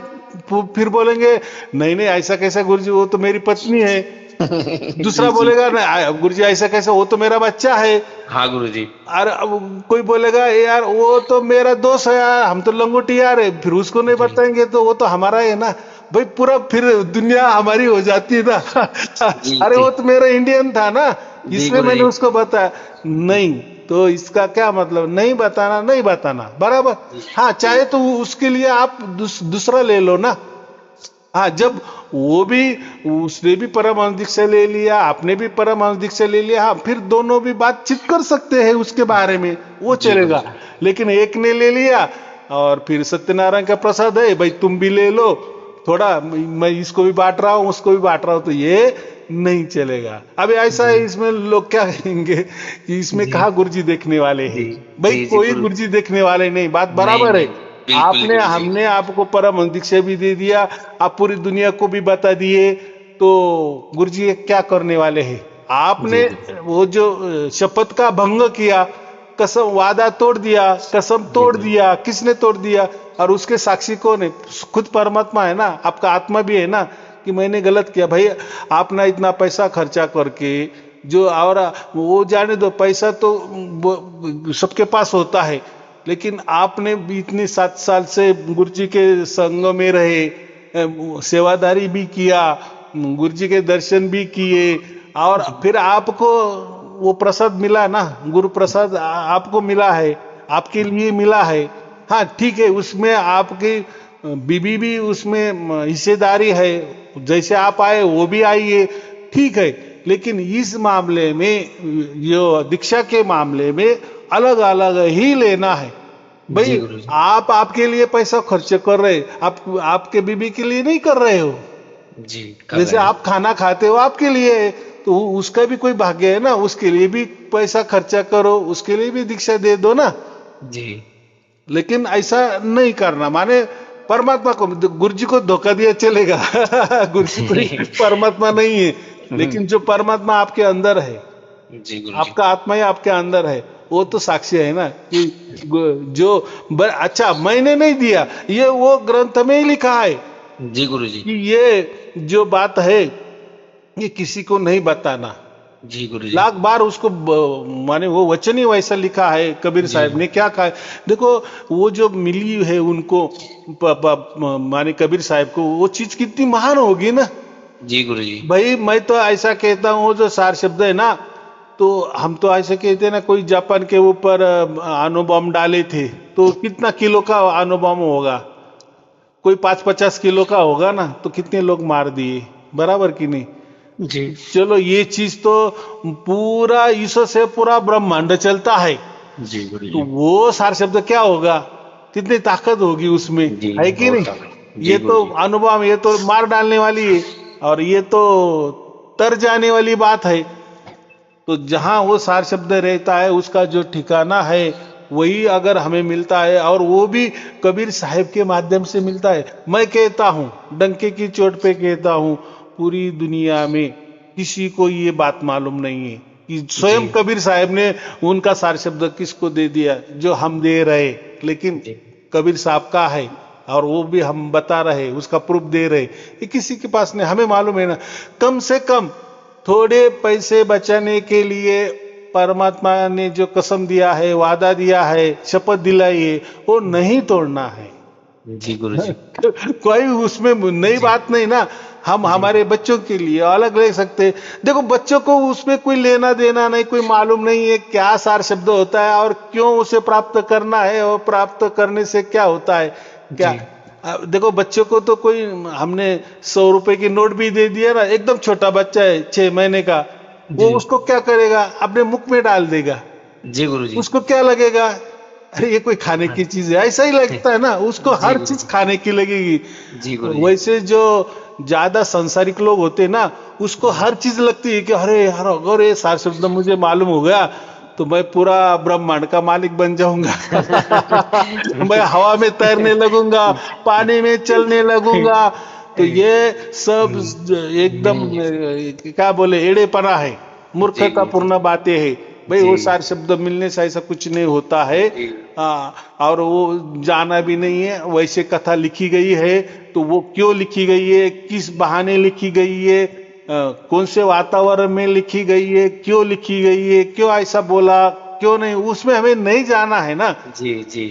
फिर बोलेंगे नहीं नहीं ऐसा कैसा गुरुजी, वो तो मेरी पत्नी है। जी दूसरा जी। बोलेगा नहीं गुरुजी ऐसा कैसा, वो तो मेरा बच्चा है। हाँ गुरुजी। और अब कोई बोलेगा यार वो तो मेरा दोस्त है यार, हम तो लंगोटी यार है, फिर उसको नहीं जी बताएंगे तो वो तो हमारा है ना। भाई पूरा फिर दुनिया हमारी हो जाती है ना। जी अरे जी वो तो मेरा इंडियन था ना, जी इसलिए मैंने गुरुजी। उसको बताया। नहीं, तो इसका क्या मतलब, नहीं बताना, नहीं बताना, बराबर। जी हाँ, जी चाहे तो उसके लिए आप दूसरा ले लो ना। हाँ, जब वो भी, उसने भी परमाणु दीक्षा ले लिया, आपने भी परमाणु दीक्षा ले लिया, हाँ फिर दोनों भी बातचीत कर सकते हैं उसके बारे में, वो जी चलेगा। गुरुजी। लेकिन एक ने ले लिया और फिर सत्यनारायण का प्रसाद है भाई तुम भी ले लो थोड़ा, मैं इसको भी बांट रहा हूँ उसको भी बांट रहा हूँ, तो ये नहीं चलेगा। अब ऐसा जी है, इसमें लोग क्या कहेंगे कि इसमें जी कहा गुरुजी देखने वाले जी हैं। भाई जी जी कोई गुरु। गुरुजी देखने वाले नहीं, बात नहीं बराबर है। नहीं, बिल्कुल आपने गुरुजी। हमने आपको परम दीक्षा भी दे दिया, आप पूरी दुनिया को भी बता दिए, तो गुरुजी ये क्या करने वाले हैं। जी आपने गुरुजी। वो जो शपथ का भंग किया, कसम वादा तोड़ दिया, कसम जी तोड़ गुरु। दिया, किसने तोड़ दिया, और उसके साक्षी कौन है, खुद परमात्मा है ना, आपका आत्मा भी है ना, कि मैंने गलत किया। भाई आप ना इतना पैसा खर्चा करके जो, और वो जाने दो, पैसा तो सबके पास होता है, लेकिन आपने भी इतने 7 साल से गुरुजी के संग में रहे, सेवादारी भी किया, गुरुजी के दर्शन भी किए, और जी फिर आपको वो प्रसाद मिला ना, गुरु प्रसाद आपको मिला है, आपके लिए मिला है। हाँ ठीक है, उसमें आपकी बीबी भी उसमें हिस्सेदारी है, जैसे आप आए वो भी आई है, ठीक है। लेकिन इस मामले में, जो दीक्षा के मामले में, अलग अलग ही लेना है। जी भाई गुरुजी। आप आपके लिए पैसा खर्च कर रहे, आप आपके बीबी के लिए नहीं कर रहे हो। जी कर जैसे रहे हैं। आप खाना खाते हो आपके लिए है, तो उसका भी कोई भाग्य है ना, उसके लिए भी पैसा खर्चा करो, उसके लिए भी दीक्षा दे दो ना। जी लेकिन ऐसा नहीं करना, माने परमात्मा को, गुरु जी को धोखा दिया चलेगा। गुरु जी कोई परमात्मा नहीं है, लेकिन जो परमात्मा आपके अंदर है, जी गुरुजी। आपका आत्मा ही आपके अंदर है, वो तो साक्षी है ना कि जो अच्छा मैंने नहीं दिया, ये वो ग्रंथ में ही लिखा है जी गुरुजी। कि ये जो बात है ये किसी को नहीं बताना। जी गुरुजी। लाख बार उसको माने वो वचन ही वैसा लिखा है, कबीर जी साहब ने क्या कहा है। देखो वो जो मिली है उनको, माने कबीर साहब को, वो चीज कितनी महान होगी ना। जी गुरुजी। भाई मैं तो ऐसा कहता हूँ, जो सार शब्द है ना, तो हम तो ऐसे कहते हैं ना, कोई जापान के ऊपर अणु बम डाले थे तो कितना किलो का अणु बम होगा, कोई 5-50 किलो का होगा ना तो कितने लोग मार दिए, बराबर कि नहीं? जी चलो ये चीज तो पूरा ईश्वर से पूरा ब्रह्मांड चलता है, जी गुरु तो जी। वो सार शब्द क्या होगा, कितनी ताकत होगी उसमें, जी है कि बहुत नहीं? ताकत। जी ये गुरु तो जी। अनुभव, ये तो मार डालने वाली है, और ये तो तर जाने वाली बात है। तो जहां वो सार शब्द रहता है उसका जो ठिकाना है वही अगर हमें मिलता है, और वो भी कबीर साहिब के माध्यम से मिलता है। मैं कहता हूं, डंके की चोट पे कहता हूं, पूरी दुनिया में किसी को ये बात मालूम नहीं है कि स्वयं जी कबीर साहब ने उनका सार शब्द किसको दे दिया, जो हम दे रहे, लेकिन जी कबीर साहब का है, और वो भी हम बता रहे, उसका प्रूफ दे रहे। ये किसी के पास नहीं, हमें मालूम है ना। कम से कम थोड़े पैसे बचाने के लिए परमात्मा ने जो कसम दिया है, वादा दिया है, शपथ दिलाई है, वो नहीं तोड़ना है। जी गुरु जी। कोई उसमें नई जी बात नहीं ना। हम जी हमारे बच्चों के लिए अलग ले सकते हैं। देखो बच्चों को उसमें कोई लेना देना नहीं, कोई मालूम नहीं है क्या सार शब्द होता है और क्यों उसे प्राप्त करना है, और प्राप्त करने से क्या होता है क्या। जी देखो बच्चों को तो कोई, हमने 100 रुपए की नोट भी दे दिया ना, एकदम छोटा बच्चा है 6 महीने का, वो जी उसको क्या करेगा, अपने मुख में डाल देगा, जी गुरु जी। उसको क्या लगेगा, अरे ये कोई खाने हाँ की चीज है, ऐसा ही लगता है ना, उसको जी हर गुरु चीज जी। खाने की लगेगी। जी गुरु जी। वैसे जो ज्यादा संसारिक लोग होते हैं ना, उसको जी हर चीज लगती है कि अरे यार अगर ये सार शब्द मुझे मालूम हो गया तो मैं पूरा ब्रह्मांड का मालिक बन जाऊंगा। मैं हवा में तैरने लगूंगा, पानी में चलने लगूंगा। तो ये सब एकदम नहीं क्या बोले, एड़ेपना है, जी मूर्खता गुरु जी। पूर्ण बातें है। भाई जी वो सार शब्द मिलने से ऐसा कुछ नहीं होता है। जी और वो जाना भी नहीं है। वैसे कथा लिखी गई है तो वो क्यों लिखी गई है, किस बहाने लिखी गई है, कौन से वातावरण में लिखी गई है, क्यों लिखी गई है, क्यों ऐसा बोला, क्यों नहीं, उसमें हमें नहीं जाना है ना। जी जी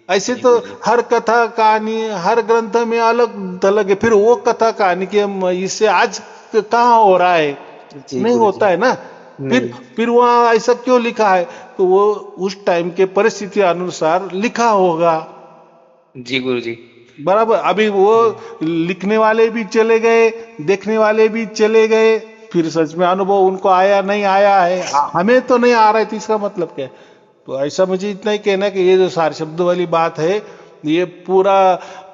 ऐसे जी तो गुरु जी। हर कथा कहानी हर ग्रंथ में अलग थलग है, फिर वो कथा कहानी के इससे आज कहाँ हो रहा है, जी नहीं गुरु होता जी। है ना। फिर नहीं फिर वहां ऐसा क्यों लिखा है, तो वो उस टाइम के परिस्थिति अनुसार लिखा होगा, जी गुरु जी। बराबर। अभी वो लिखने वाले भी चले गए, देखने वाले भी चले गए, फिर सच में अनुभव उनको आया नहीं आया है, हमें तो नहीं आ रहा है, तो इसका मतलब क्या है। तो ऐसा मुझे इतना ही कहना है कि ये जो सार शब्द वाली बात है, ये पूरा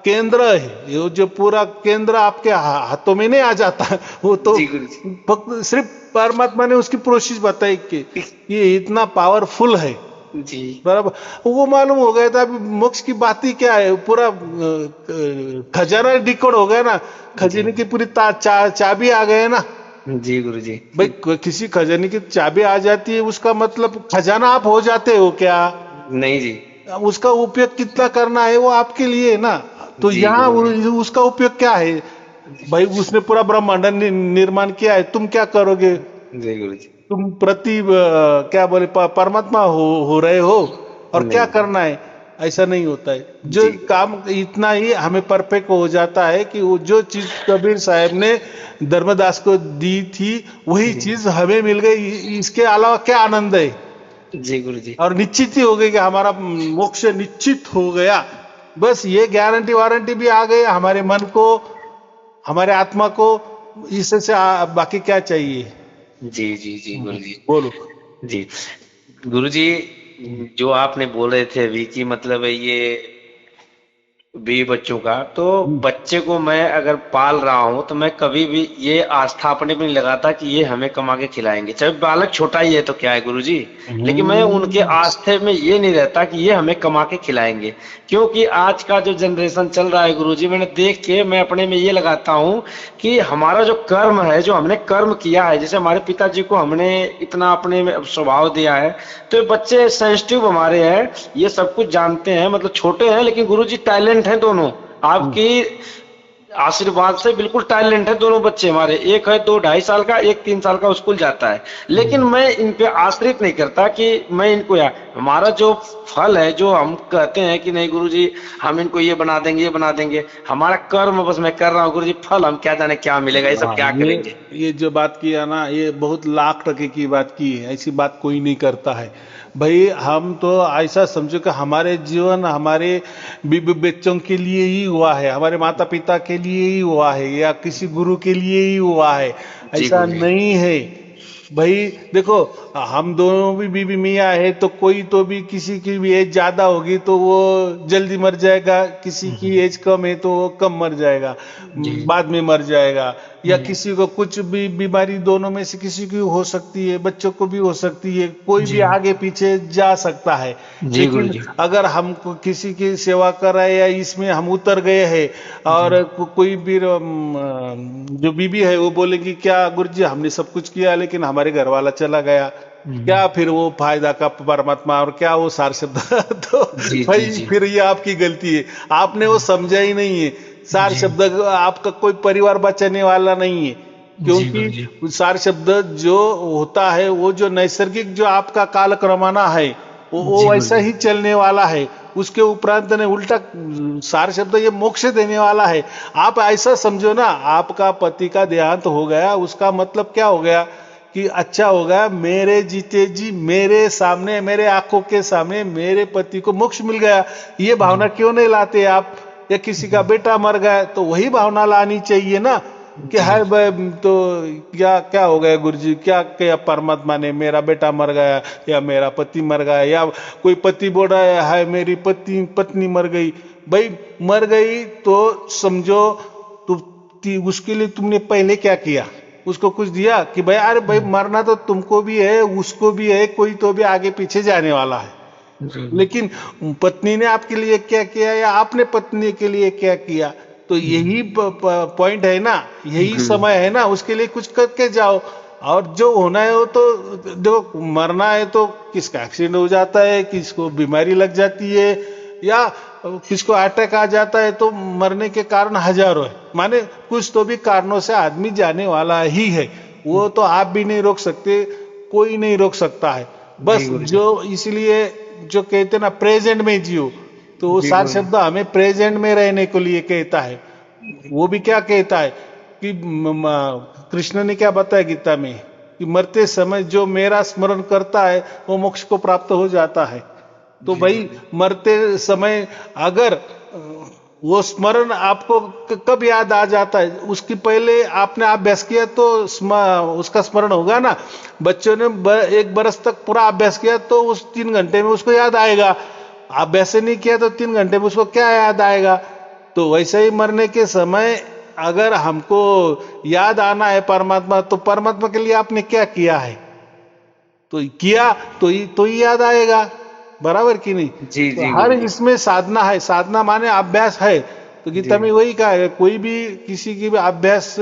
केंद्र है, ये जो पूरा केंद्र आपके हाथों में नहीं आ जाता, वो तो जी गुरु जी। फक्त सिर्फ परमात्मा ने उसकी प्रोसेस बताई कि ये इतना पावरफुल है, जी बराबर। वो मालूम हो गया था। अभी मोक्ष की बात ही क्या है, पूरा खजाना डिकोड हो गया ना, जी खजाने की पूरी चाबी आ गए ना। जी गुरु जी। भाई किसी खजाने की चाबी आ जाती है, उसका मतलब खजाना आप हो जाते हो क्या। नहीं जी। अब उसका उपयोग कितना करना है वो आपके लिए है ना। तो जी यहाँ गुरु जी। उसका उपयोग क्या है, भाई उसने पूरा ब्रह्मांड निर्माण किया है, तुम क्या करोगे, जी गुरु जी। तुम क्या बोले परमात्मा हो रहे हो, और क्या नहीं करना है। ऐसा नहीं होता है, जो जी काम इतना ही हमें परफेक्ट हो जाता है कि वो जो चीज कबीर साहब ने धर्मदास को दी थी वही जी चीज हमें मिल गई, इसके अलावा क्या आनंद है। जी गुरु जी। और निश्चित ही हो गई कि हमारा मोक्ष निश्चित हो गया, बस ये गारंटी वारंटी भी आ गई हमारे मन को, हमारे आत्मा को। इससे बाकी क्या चाहिए। जी जी जी गुरु जी। बोलो। जी गुरु जी, जो आपने बोल रहे थे अभी की मतलब है ये भी बच्चों का, तो बच्चे को मैं अगर पाल रहा हूं तो मैं कभी भी ये आस्था अपने पे नहीं लगाता कि ये हमें कमा के खिलाएंगे, चाहे बालक छोटा ही है तो क्या है गुरुजी। लेकिन मैं उनके आस्थे में ये नहीं रहता कि ये हमें कमा के खिलाएंगे, क्योंकि आज का जो जनरेशन चल रहा है गुरुजी, मैंने देख के मैं अपने में ये लगाता हूं कि हमारा जो कर्म है, जो हमने कर्म किया है, जैसे हमारे पिताजी को हमने इतना अपने में स्वभाव दिया है, तो ये बच्चे सेंसिटिव हमारे हैं, ये सब कुछ जानते हैं, मतलब छोटे हैं लेकिन गुरुजी टैलेंट हैं दोनों। आपकी आशीर्वाद से बिल्कुल टैलेंट है दोनों बच्चे हमारे, एक है 2 ढाई साल का, एक 3 साल का, स्कूल जाता है। लेकिन मैं इन पे आश्रित नहीं करता कि मैं इनको, या हमारा जो फल है, जो हम कहते हैं कि नहीं गुरुजी हम इनको ये बना देंगे, ये बना देंगे, हमारा कर्म बस मैं कर रहा हूँ गुरुजी, फल हम क्या जाने क्या मिलेगा, ये सब हाँ, क्या करेंगे। ये जो बात की है ना, ये बहुत लाख टके की बात की है, ऐसी बात कोई नहीं करता है भाई। हम तो ऐसा समझो कि हमारे जीवन हमारे बीबी बच्चों के लिए ही हुआ है, हमारे माता पिता के लिए ही हुआ है, या किसी गुरु के लिए ही हुआ है, जी ऐसा गुरुजी। नहीं है भाई। देखो, हम दोनों भी बीबी मियाँ है, तो कोई तो भी किसी की भी एज ज्यादा होगी तो वो जल्दी मर जाएगा, किसी की एज कम है तो वो कम मर जाएगा, जी बाद में मर जाएगा। या किसी को कुछ भी बीमारी दोनों में से किसी की हो सकती है, बच्चों को भी हो सकती है, कोई भी जी आगे पीछे जा सकता है। जी लेकिन गुरुजी। अगर हम किसी की सेवा कर रहे हैं या इसमें हम उतर गए हैं, जी और कोई भी जो बीबी है वो बोलेगी क्या गुरुजी हमने सब कुछ किया लेकिन हमारे घर वाला चला गया, क्या फिर वो फायदा का परमात्मा और क्या वो सार शब्द तो जी जी भाई जी फिर ये आपकी गलती है, आपने वो समझा ही नहीं है। सार जी शब्द आपका कोई परिवार बचाने वाला नहीं है, जी गुरुजी। क्योंकि सार शब्द जो होता है वो जो नैसर्गिक जो आपका काल क्रमाना है वो जी वैसा गुरुजी। ही चलने वाला है। उसके उपरांत ने उल्टा सार शब्द ये मोक्ष देने वाला है। आप ऐसा समझो ना, आपका पति का देहांत हो गया, उसका मतलब क्या हो गया कि अच्छा हो गया, मेरे जीते जी मेरे सामने, मेरे आंखों के सामने मेरे पति को मोक्ष मिल गया। ये भावना क्यों नहीं लाते आप? या किसी का बेटा मर गया तो वही भावना लानी चाहिए ना कि जी हाय तो क्या क्या हो गया गुरुजी, क्या क्या परमात्मा ने, मेरा बेटा मर गया या मेरा पति मर गया, या कोई पति बोल रहा है हाय मेरी पत्नी मर गई। भाई मर गई तो समझो उसके लिए तुमने पहले क्या किया, उसको कुछ दिया कि भाई अरे भाई मरना तो तुमको भी है उसको भी है, कोई तो भी आगे पीछे जाने वाला है। जी लेकिन पत्नी ने आपके लिए क्या किया या आपने पत्नी के लिए क्या किया? तो यही पॉइंट है ना, यही जी समय है ना, उसके लिए कुछ करके जाओ। और जो होना है वो तो देखो, मरना है तो किसका एक्सीडेंट हो जाता है, किसको बीमारी लग जाती है, या किसको अटैक आ जाता है, तो मरने के कारण हजारों है, माने कुछ तो भी कारणों से आदमी जाने वाला ही है। वो तो आप भी नहीं रोक सकते, कोई नहीं रोक सकता है। जी बस गुरुजी। जो इसलिए जो कहते हैं ना प्रेजेंट में जियो, तो वो जी सार गुरुजी। शब्द हमें प्रेजेंट में रहने के लिए कहता है। वो भी क्या कहता है कि कृष्ण ने क्या बताया गीता में कि मरते समय जो मेरा स्मरण करता है वो मोक्ष को प्राप्त हो जाता है। तो जी भाई गुरुजी। मरते समय अगर वो स्मरण आपको कब याद आ जाता है, उसकी पहले आपने अभ्यास किया तो उसका स्मरण होगा ना। बच्चों ने 1 बरस तक पूरा अभ्यास किया तो उस 3 घंटे में उसको याद आएगा, अभ्यास नहीं किया तो 3 घंटे में उसको क्या याद आएगा। तो वैसे ही मरने के समय अगर हमको याद आना है परमात्मा, तो परमात्मा के लिए आपने क्या किया है, तो किया तो ही याद आएगा, बराबर कि नहीं। जी तो जी हर गुरुजी। इसमें साधना है, साधना माने अभ्यास है। तो गीता जी में वही कहा है, कोई भी किसी की भी अभ्यास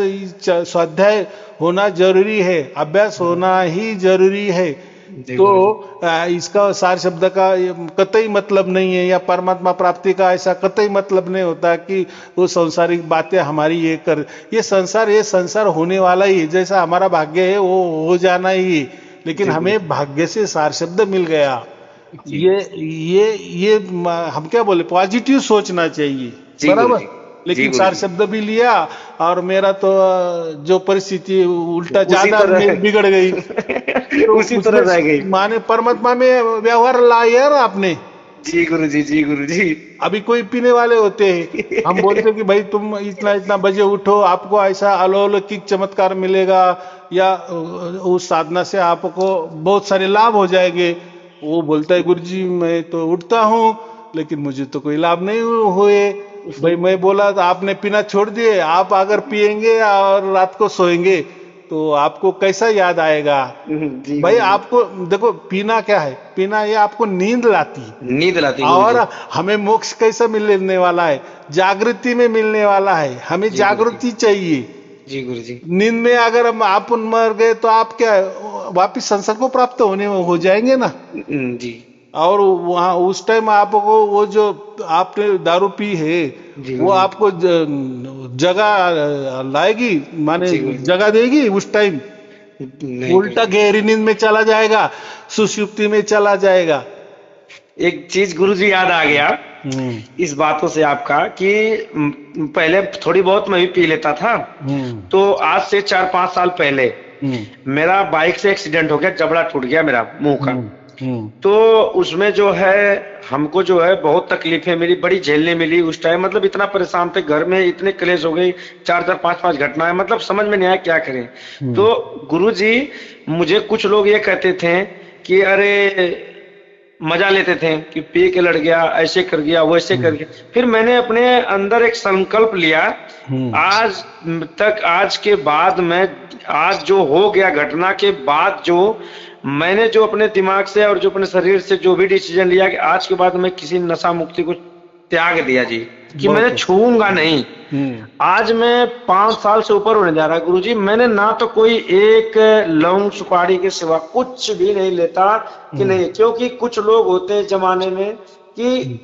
स्वाध्याय होना जरूरी है, अभ्यास होना ही जरूरी है। जी तो गुरुजी। इसका सार शब्द का कतई मतलब नहीं है, या परमात्मा प्राप्ति का ऐसा कतई मतलब नहीं होता कि वो सांसारिक बातें हमारी ये संसार होने वाला ही है, जैसा हमारा भाग्य है वो हो जाना ही है। लेकिन जी हमें गुरुजी। भाग्य से सार शब्द मिल गया। जी ये हम क्या बोले, पॉजिटिव सोचना चाहिए, जी बराबर। गुरुजी। जी लेकिन सार गुरुजी। शब्द भी लिया और मेरा तो जो परिस्थिति उल्टा उसी ज्यादा तरह बिगड़ गई, तो उसी तरह उसमें रह गई। माने परमात्मा में व्यवहार लाया ना आपने। जी गुरुजी। जी गुरुजी। अभी कोई पीने वाले होते हैं, हम बोलते कि भाई तुम इतना इतना बजे उठो, आपको ऐसा अलौकिक चमत्कार मिलेगा, या उस साधना से आपको बहुत सारे लाभ हो जाएंगे। वो बोलता है गुरुजी मैं तो उठता हूँ लेकिन मुझे तो कोई लाभ नहीं हुए। भाई मैं बोला तो आपने पीना छोड़ दिए, आप अगर पिएंगे और रात को सोएंगे तो आपको कैसा याद आएगा। जी भाई गुरुजी। आपको देखो, पीना क्या है, पीना ये आपको नींद लाती है। नींद लाती और गुरुजी। हमें मोक्ष कैसा मिलने वाला है, जागृति में मिलने वाला है, हमें जी गुरुजी। जागृति चाहिए। जी गुरुजी। नींद में अगर हम आप मर गए तो आप क्या वापिस संसार को प्राप्त होने में हो जाएंगे ना। जी और वहाँ उस टाइम आपको वो जो आपने दारू पी है जी वो गुरु आपको जगह लाएगी, माने जी गुरु जगह देगी उस टाइम? नहीं उल्टा गुरु। गहरी नींद में चला जाएगा, सुषुप्ति में चला जाएगा। एक चीज गुरु जी याद आ गया हम्म। इस बातों से आपका कि पहले थोड़ी बहुत मैं भी पी लेता था। हम्म। तो आज से 4-5 साल पहले हम्म। मेरा बाइक से एक्सीडेंट हो गया, जबड़ा टूट गया मेरा मुंह का। हम्म। हम्म। तो उसमें जो है हमको जो है बहुत तकलीफें मिली, बड़ी झेलने मिली उस टाइम। मतलब इतना परेशान थे, घर में इतने क्लेश हो गई, 4-4 5-5 घटनाएं, मतलब समझ में नहीं आया क्या करें। हम्म। तो गुरुजी, मुझे कुछ लोग ये कहते थे कि अरे, मजा लेते थे कि पी के लड़ गया, ऐसे कर गया, वैसे कर गया। फिर मैंने अपने अंदर एक संकल्प लिया, हम्म। आज तक, आज के बाद में, आज जो हो गया घटना के बाद, जो मैंने जो अपने दिमाग से और जो अपने शरीर से जो भी डिसीजन लिया कि आज के बाद मैं किसी नशा मुक्ति को त्याग दिया जी, कि बहुत मैंने अच्छा। छूऊंगा नहीं। हम्म। आज मैं 5 साल से ऊपर होने जा रहा है गुरुजी, मैंने ना तो कोई एक लौंग सुपारी के सिवा कुछ भी नहीं लेता कि नहीं। क्योंकि कुछ लोग होते हैं जमाने में कि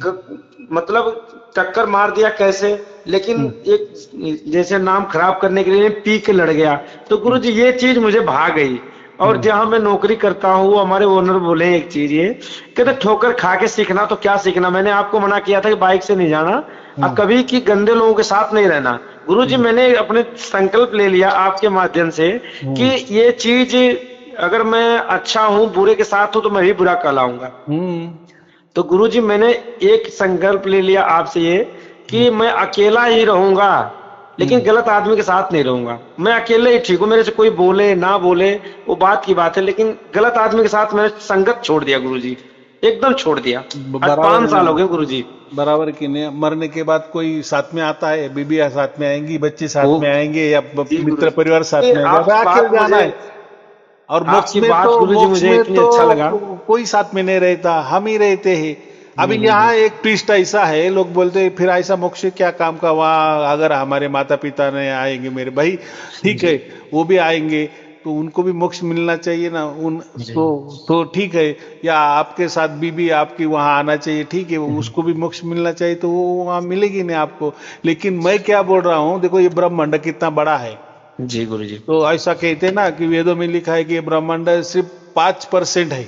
मतलब टक्कर मार दिया कैसे, लेकिन एक जैसे नाम खराब करने के लिए पी के लड़ गया। तो गुरुजी ये चीज मुझे भा गई। और जहां मैं नौकरी करता हूँ, हमारे ओनर बोले एक चीज, ये कहते ठोकर खा के सीखना तो क्या सीखना। मैंने आपको मना किया था कि बाइक से नहीं जाना और कभी की गंदे लोगों के साथ नहीं रहना। गुरुजी, मैंने अपने संकल्प ले लिया आपके माध्यम से कि ये चीज, अगर मैं अच्छा हूँ, बुरे के साथ हूँ, तो मैं भी बुरा कहलाऊंगा। तो गुरुजी, मैंने एक संकल्प ले लिया आपसे ये कि मैं अकेला ही रहूंगा, लेकिन गलत आदमी के साथ नहीं रहूंगा। मैं अकेले ही ठीक हूँ, मेरे से कोई बोले ना बोले वो बात की बात है, लेकिन गलत आदमी के साथ मैंने संगत छोड़ दिया गुरुजी, एकदम छोड़ दिया। आज 5 साल हो गए गुरुजी। बराबर की नहीं, मरने के बाद कोई साथ में आता है? बीबी साथ में आएंगी, बच्चे साथ वो में आएंगे, या जी मित्र गुरुजी, परिवार साथ में आएगा? आपकी अकेले बात जाना मुझे, है। और मोक्ष आपकी में बात तो गुरुजी मुझे इतनी अच्छा लगा। कोई साथ में नहीं रहता, हम ही रहते हैं। अभी हम्म। यहाँ एक ट्विस्ट ऐसा है, लोग बोलते हैं फिर ऐसा मोक्ष क्या काम का? वहाँ अगर हमारे माता पिता नहीं आएंगे, मेरे भाई ठीक है, वो भी आएंगे तो उनको भी मोक्ष मिलना चाहिए ना। उन तो ठीक है, या आपके साथ बीबी आपकी वहाँ आना चाहिए, ठीक है, उसको भी मोक्ष मिलना चाहिए, तो वो वहाँ मिलेगी नहीं आपको। लेकिन मैं क्या बोल रहा हूँ, देखो ये ब्रह्मांड कितना बड़ा है। जी गुरुजी। तो ऐसा कहते हैं ना कि वेदों में लिखा है कि ये ब्रह्मांड सिर्फ 5% है।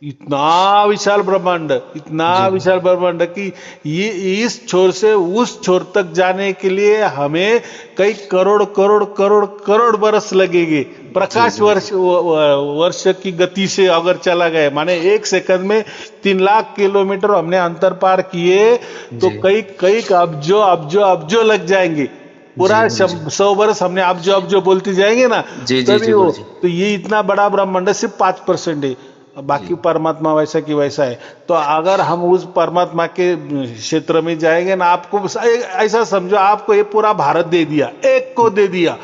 इतना विशाल ब्रह्मांड, इतना विशाल ब्रह्मांड कि ये इस छोर से उस छोर तक जाने के लिए हमें कई करोड़ करोड़ करोड़ करोड़ बरस लगेंगे। प्रकाश वर्ष की गति से अगर चला गया, माने 1 सेकंड में 3 लाख किलोमीटर हमने अंतर पार किए, तो कई कई अब्जो अब्जो अब्जो लग जाएंगे। पूरा 100 बरस हमने अब्जो अब्जो बोलते जाएंगे ना, तभी वो। तो ये इतना बड़ा ब्रह्मांड सिर्फ 5% है, बाकी परमात्मा वैसा की वैसा है। तो अगर हम उस परमात्मा के क्षेत्र में जाएंगे ना, आपको ऐसा समझो, आपको ये पूरा भारत दे दिया, एक को दे दिया।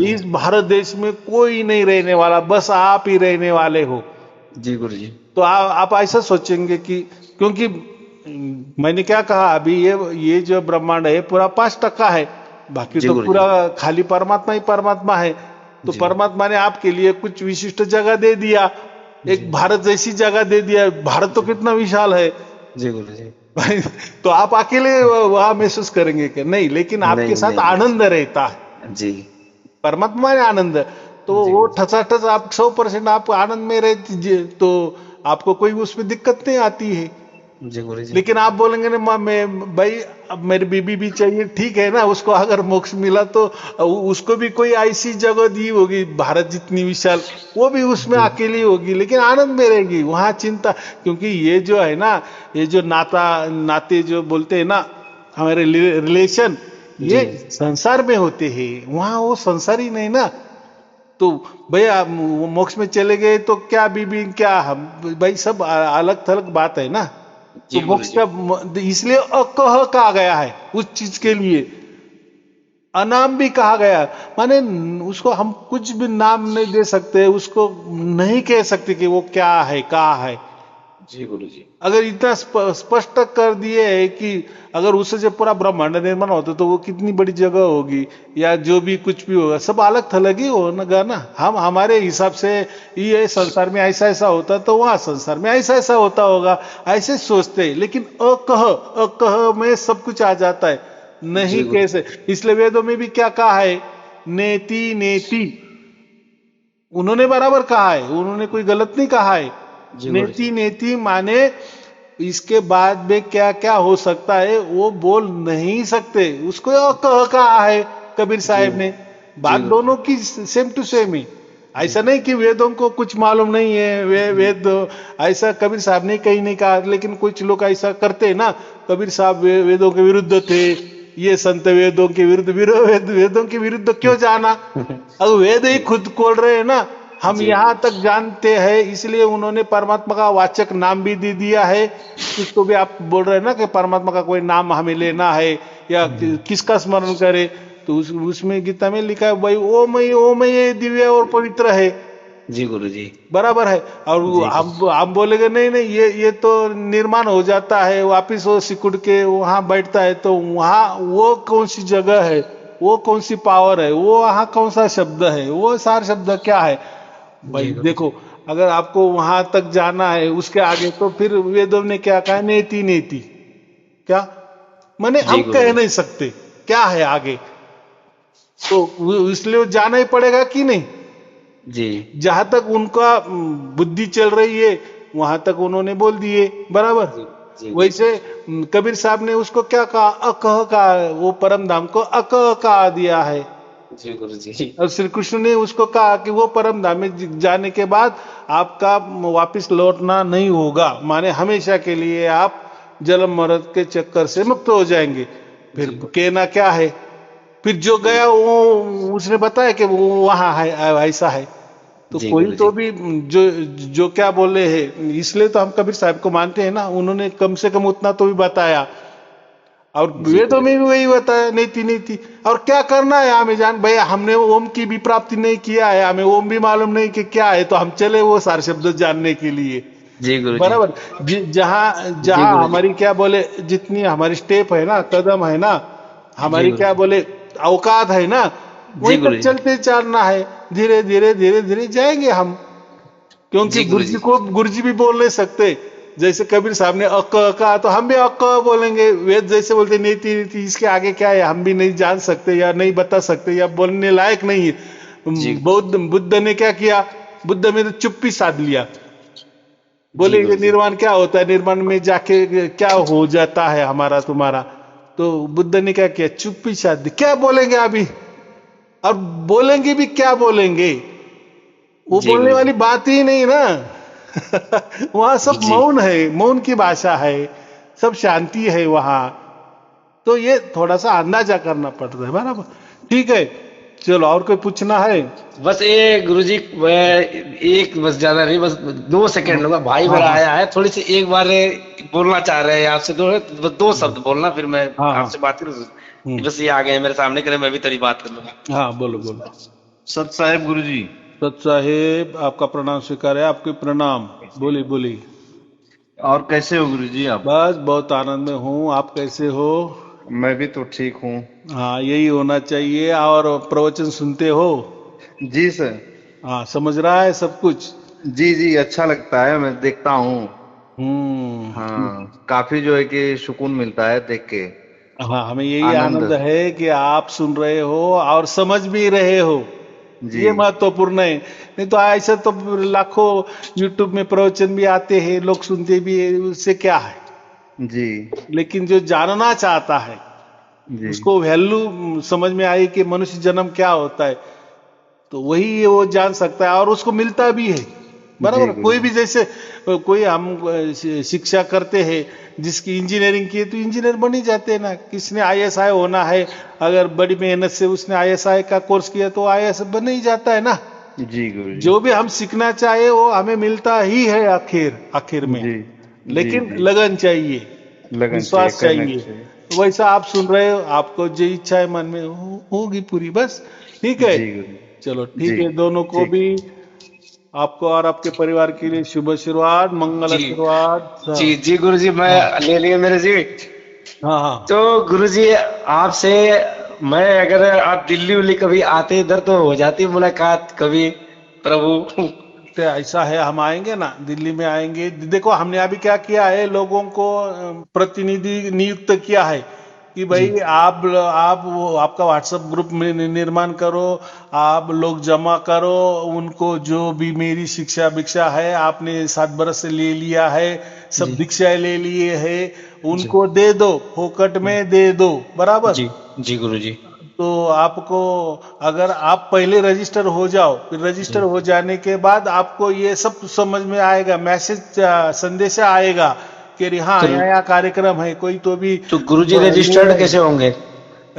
इस भारत देश में कोई नहीं रहने वाला, बस आप ही रहने वाले हो। जी गुरुजी। तो आप ऐसा सोचेंगे कि, क्योंकि मैंने क्या कहा अभी, ये जो ब्रह्मांड है पूरा 5% है, बाकी तो पूरा खाली परमात्मा ही परमात्मा है। तो परमात्मा ने आपके लिए कुछ विशिष्ट जगह दे दिया, एक भारत जैसी जगह दे दिया। भारत तो कितना विशाल है जी गुरुजी। तो आप अकेले वहां महसूस करेंगे कि नहीं, लेकिन आपके साथ आनंद रहता है जी, परमात्मा ने आनंद। तो वो ठसाठस आप 100% आप आनंद में रहते, तो आपको कोई उसमें दिक्कत नहीं आती है जी गुरुजी। लेकिन आप बोलेंगे ना, मैं भाई अब मेरी बीबी भी चाहिए, ठीक है ना, उसको अगर मोक्ष मिला तो उसको भी कोई ऐसी जगह दी होगी भारत जितनी विशाल, वो भी उसमें अकेली होगी, लेकिन आनंद में रहेगी, वहां चिंता। क्योंकि ये जो है ना, ये जो नाते जो बोलते हैं ना, हमारे रिलेशन, ये संसार में होते हैं, वहां वो संसार ही नहीं ना। तो भैया मोक्ष में चले गए तो क्या बीबी, क्या हम, भाई सब अलग थलग बात है ना। तो मोक्ष का इसलिए अकह कहा गया है उस चीज के लिए, अनाम भी कहा गया, माने उसको हम कुछ भी नाम नहीं दे सकते, उसको नहीं कह सकते कि वो क्या है, कहा है। जी गुरु जी। अगर इतना स्पष्ट कर दिए है कि अगर उससे जब पूरा ब्रह्मांड निर्माण होता तो वो कितनी बड़ी जगह होगी, या जो भी कुछ भी होगा सब अलग थलग ही होगा ना। हम हमारे हिसाब से ये संसार में ऐसा ऐसा होता तो वहां संसार में ऐसा ऐसा होता होगा, ऐसे सोचते हैं। लेकिन अकह अकह में सब कुछ आ जाता है, नहीं जी गुरु कैसे। इसलिए वेदों में भी क्या कहा है, नेति नेति, उन्होंने बराबर कहा है, उन्होंने कोई गलत नहीं कहा है। जी गुरु जी। नेति नेति माने इसके बाद में क्या क्या हो सकता है वो बोल नहीं सकते, उसको कह कहा है कबीर जी साहब ने। जी बात गुरु दोनों की सेम टू सेम ही। जी। ऐसा नहीं कि वेदों को कुछ मालूम नहीं है, वेद ऐसा कबीर साहब ने कहीं नहीं कहा। लेकिन कुछ लोग ऐसा करते हैं ना, कबीर साहब वेदों के विरुद्ध थे, ये संत वेदों के विरुद्ध, वेदों के विरुद्ध क्यों जाना। अब वेद ही खुद खोल रहे हैं ना, हम जी यहां तक जानते हैं। इसलिए उन्होंने परमात्मा का वाचक नाम भी दे दिया है। इसको भी आप बोल रहे हैं ना कि परमात्मा का कोई नाम हमें लेना है या किसका स्मरण करे, तो उसमें गीता में लिखा है भाई ओम ये दिव्य और पवित्र है, जी गुरु जी। बराबर है। और जी हम बोलेंगे नहीं नहीं ये तो निर्माण हो जाता है वापिस, वो सिकुड़ के वहां बैठता है, तो वहां वो कौन सी जगह है, वो कौन सी पावर है, वो वहां कौन सा शब्द है, वो सार शब्द क्या है भाई। जी गुरु जी। देखो अगर आपको वहां तक जाना है उसके आगे, तो फिर वेदों ने क्या कहा, नेति नेति, क्या माने जी हम गुरु कह जी। नहीं सकते क्या है आगे। तो इसलिए वो जाना ही पड़ेगा कि नहीं। जी जहां तक उनका बुद्धि चल रही है वहां तक उन्होंने बोल दिए, बराबर। जी जी गुरु जी। वैसे कबीर साहब ने उसको क्या कहा, अकह कहा, वो परम धाम को अकह कहा दिया है। जी गुरु जी। और श्री कृष्ण ने उसको कहा कि वो परम धाम में जाने के बाद आपका वापिस लौटना नहीं होगा, माने हमेशा के लिए आप जन्म मरण के चक्कर से मुक्त हो जाएंगे। फिर जी गुरु कहना क्या है, फिर जो जी। गया वो उसने बताया कि वो वहां है, ऐसा है। तो जी कोई गुरु तो जी। भी जो जो क्या बोले हैं, इसलिए तो हम कबीर साहब को मानते हैं ना, उन्होंने कम से कम उतना तो भी बताया। और जी वेदों गुरु में जी। भी वही बताया, नीति नीति। और क्या करना है हमें, जान भाई हमने ओम की भी प्राप्ति नहीं किया है, हमें ओम भी मालूम नहीं कि क्या है, तो हम चले वो सारे शब्द जानने के लिए, जी गुरु जी। बराबर। जहां जी जहां गुरु जी। हमारी क्या बोले, जितनी हमारी स्टेप है ना, कदम है ना, जी हमारी गुरु क्या जी। बोले औकात है ना, जी वहीं गुरु तक जी। चलते चलना है। धीरे धीरे धीरे धीरे जाएंगे हम, क्योंकि जी गुरु जी। गुरुजी भी बोल नहीं सकते। जैसे कबीर साहब ने अक कहा तो हम भी अक बोलेंगे। वेद जैसे बोलते नीति नीति, इसके आगे क्या है हम भी नहीं जान सकते या नहीं बता सकते या बोलने लायक नहीं जी है। बुद्ध ने क्या किया, बुद्ध में तो चुप्पी साध लिया। जी बोले ये गुरु जी। निर्वाण क्या होता है, निर्वाण में जाके क्या हो जाता है हमारा तुम्हारा। तो बुद्ध ने क्या किया, चुप्पी साध दी। क्या बोलेंगे अभी, और बोलेंगे भी क्या बोलेंगे, वो जी बोलने गुरु जी। वाली बात ही नहीं ना। वहां सब जी मौन है, मौन की भाषा है, सब शांति है वहां। तो ये थोड़ा सा अंदाजा करना पड़ता है, बराबर। ठीक है, चलो और कोई पूछना है। बस ये गुरुजी, एक बस ज्यादा नहीं, बस 2 सेकंड लूंगा। भाई हाँ मेरा हाँ आया है, थोड़ी सी एक बार बोलना चाह रहे हैं आपसे, दो शब्द बोलना, फिर मैं हाँ हाँ। आपसे बात करूँ। हम्म, बस ये आ गए हैं मेरे सामने, करे मैं भी तेरी बात कर लूंगा। हाँ बोलो बोलो। सत साहेब गुरुजी। सत साहेब आपका प्रणाम स्वीकार है, आपके प्रणाम। बोली बोली। और कैसे हो गुरुजी आप? बस बहुत आनंद में हूँ, आप कैसे हो। मैं भी तो ठीक हूँ। हाँ यही होना चाहिए। और प्रवचन सुनते हो। जी सर। हाँ समझ रहा है सब कुछ। जी जी, अच्छा लगता है, मैं देखता हूँ। हम्म। हाँ, काफी जो है कि सुकून मिलता है देख के। हाँ हमें यही आनंद। आनंद है कि आप सुन रहे हो और समझ भी रहे हो, जी ये महत्वपूर्ण है। नहीं तो ऐसा तो लाखों यूट्यूब में प्रवचन भी आते हैं, लोग सुनते भी है, उससे क्या है। जी लेकिन जो जानना चाहता है जी उसको वैल्यू समझ में आई कि मनुष्य जन्म क्या होता है, तो वही वो जान सकता है और उसको मिलता भी है, जी बराबर। कोई भी गुरुजी। जैसे कोई हम शिक्षा करते हैं, जिसकी इंजीनियरिंग की है तो इंजीनियर बन ही जाते हैं ना। किसने आईएसआई होना है, अगर बड़ी मेहनत से उसने आईएसआई का कोर्स किया तो आईएएस बन ही जाता है ना। जी गुरुजी। जो भी हम सीखना चाहे वो हमें मिलता ही है आखिर आखिर में। जी जी लेकिन जी, लगन चाहिए, लगन चाहिए, विश्वास करना चाहिए। चाहिए। वैसा आप सुन रहे हो, आपको जो इच्छा है मन में होगी पूरी, बस। ठीक है, जी गुरुजी। चलो ठीक जी है, दोनों को ठीक। भी आपको और आपके परिवार के लिए शुभ आशीर्वाद, मंगल जी आशीर्वाद। जी जी गुरु जी, मैं ले लिए मेरे जी। हाँ हाँ। तो गुरु जी आपसे मैं, अगर आप दिल्ली उल्ली कभी आते इधर तो हो जाती मुलाकात कभी, प्रभु। तो ऐसा है, हम आएंगे ना, दिल्ली में आएंगे। देखो हमने अभी क्या किया है, लोगों को प्रतिनिधि नियुक्त किया है कि भाई जी आप वो आपका व्हाट्सएप ग्रुप में निर्माण करो, आप लोग जमा करो, उनको जो भी मेरी शिक्षा भिक्षा है आपने 7 बरस से ले लिया है, सब जी दीक्षाएं ले लिए है, जी उनको दे दो, फोकट में दे दो, बराबर। जी जी गुरु जी। तो आपको, अगर आप पहले रजिस्टर हो जाओ, फिर रजिस्टर जी हो जाने के बाद आपको ये सब समझ में आएगा, मैसेज संदेश आएगा कि अरे हाँ तो यहाँ यहाँ कार्यक्रम है, कोई तो भी गुरु जी ले रजिस्टर्ड रहे। कैसे होंगे?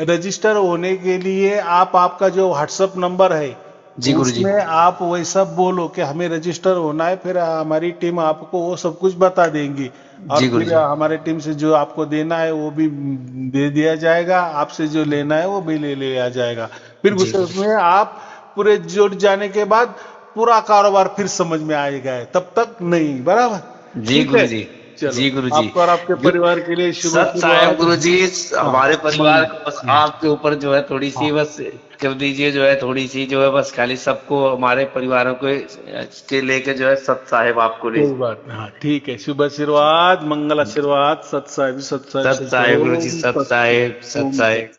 रजिस्टर होने के लिए आप, आपका जो व्हाट्सएप नंबर है जी गुरु जी। उसमें आप वैसा बोलो कि हमें रजिस्टर होना है, फिर हमारी टीम आपको वो सब कुछ बता देंगी, और जी गुरु फिर जी। हमारे टीम से जो आपको देना है वो भी दे दिया जाएगा, आपसे जो लेना है वो भी ले लिया जाएगा। फिर जी उसमें आप पूरे जुट जाने के बाद पूरा कारोबार फिर समझ में आएगा, तब तक नहीं, बराबर। जी ठीक गुरु है, जी। चलो जी गुरु जी। आपको और आपके परिवार के लिए शुभ सत साहेब शुरुआत। गुरु जी, हाँ हमारे परिवार को बस हाँ आपके ऊपर जो है थोड़ी सी हाँ। बस कर दीजिए, जो है थोड़ी सी जो है बस खाली सबको हमारे परिवारों को के लेके जो है सत साहेब आपको ले। कोई बात नहीं, हाँ ठीक है, शुभ आशीर्वाद, मंगल आशीर्वाद, सत साहिब, सत साहिब, सत सत साहेब गुरु जी, ओम सत तत्सत, साहेब, सत ओम तत्सत। साहेब।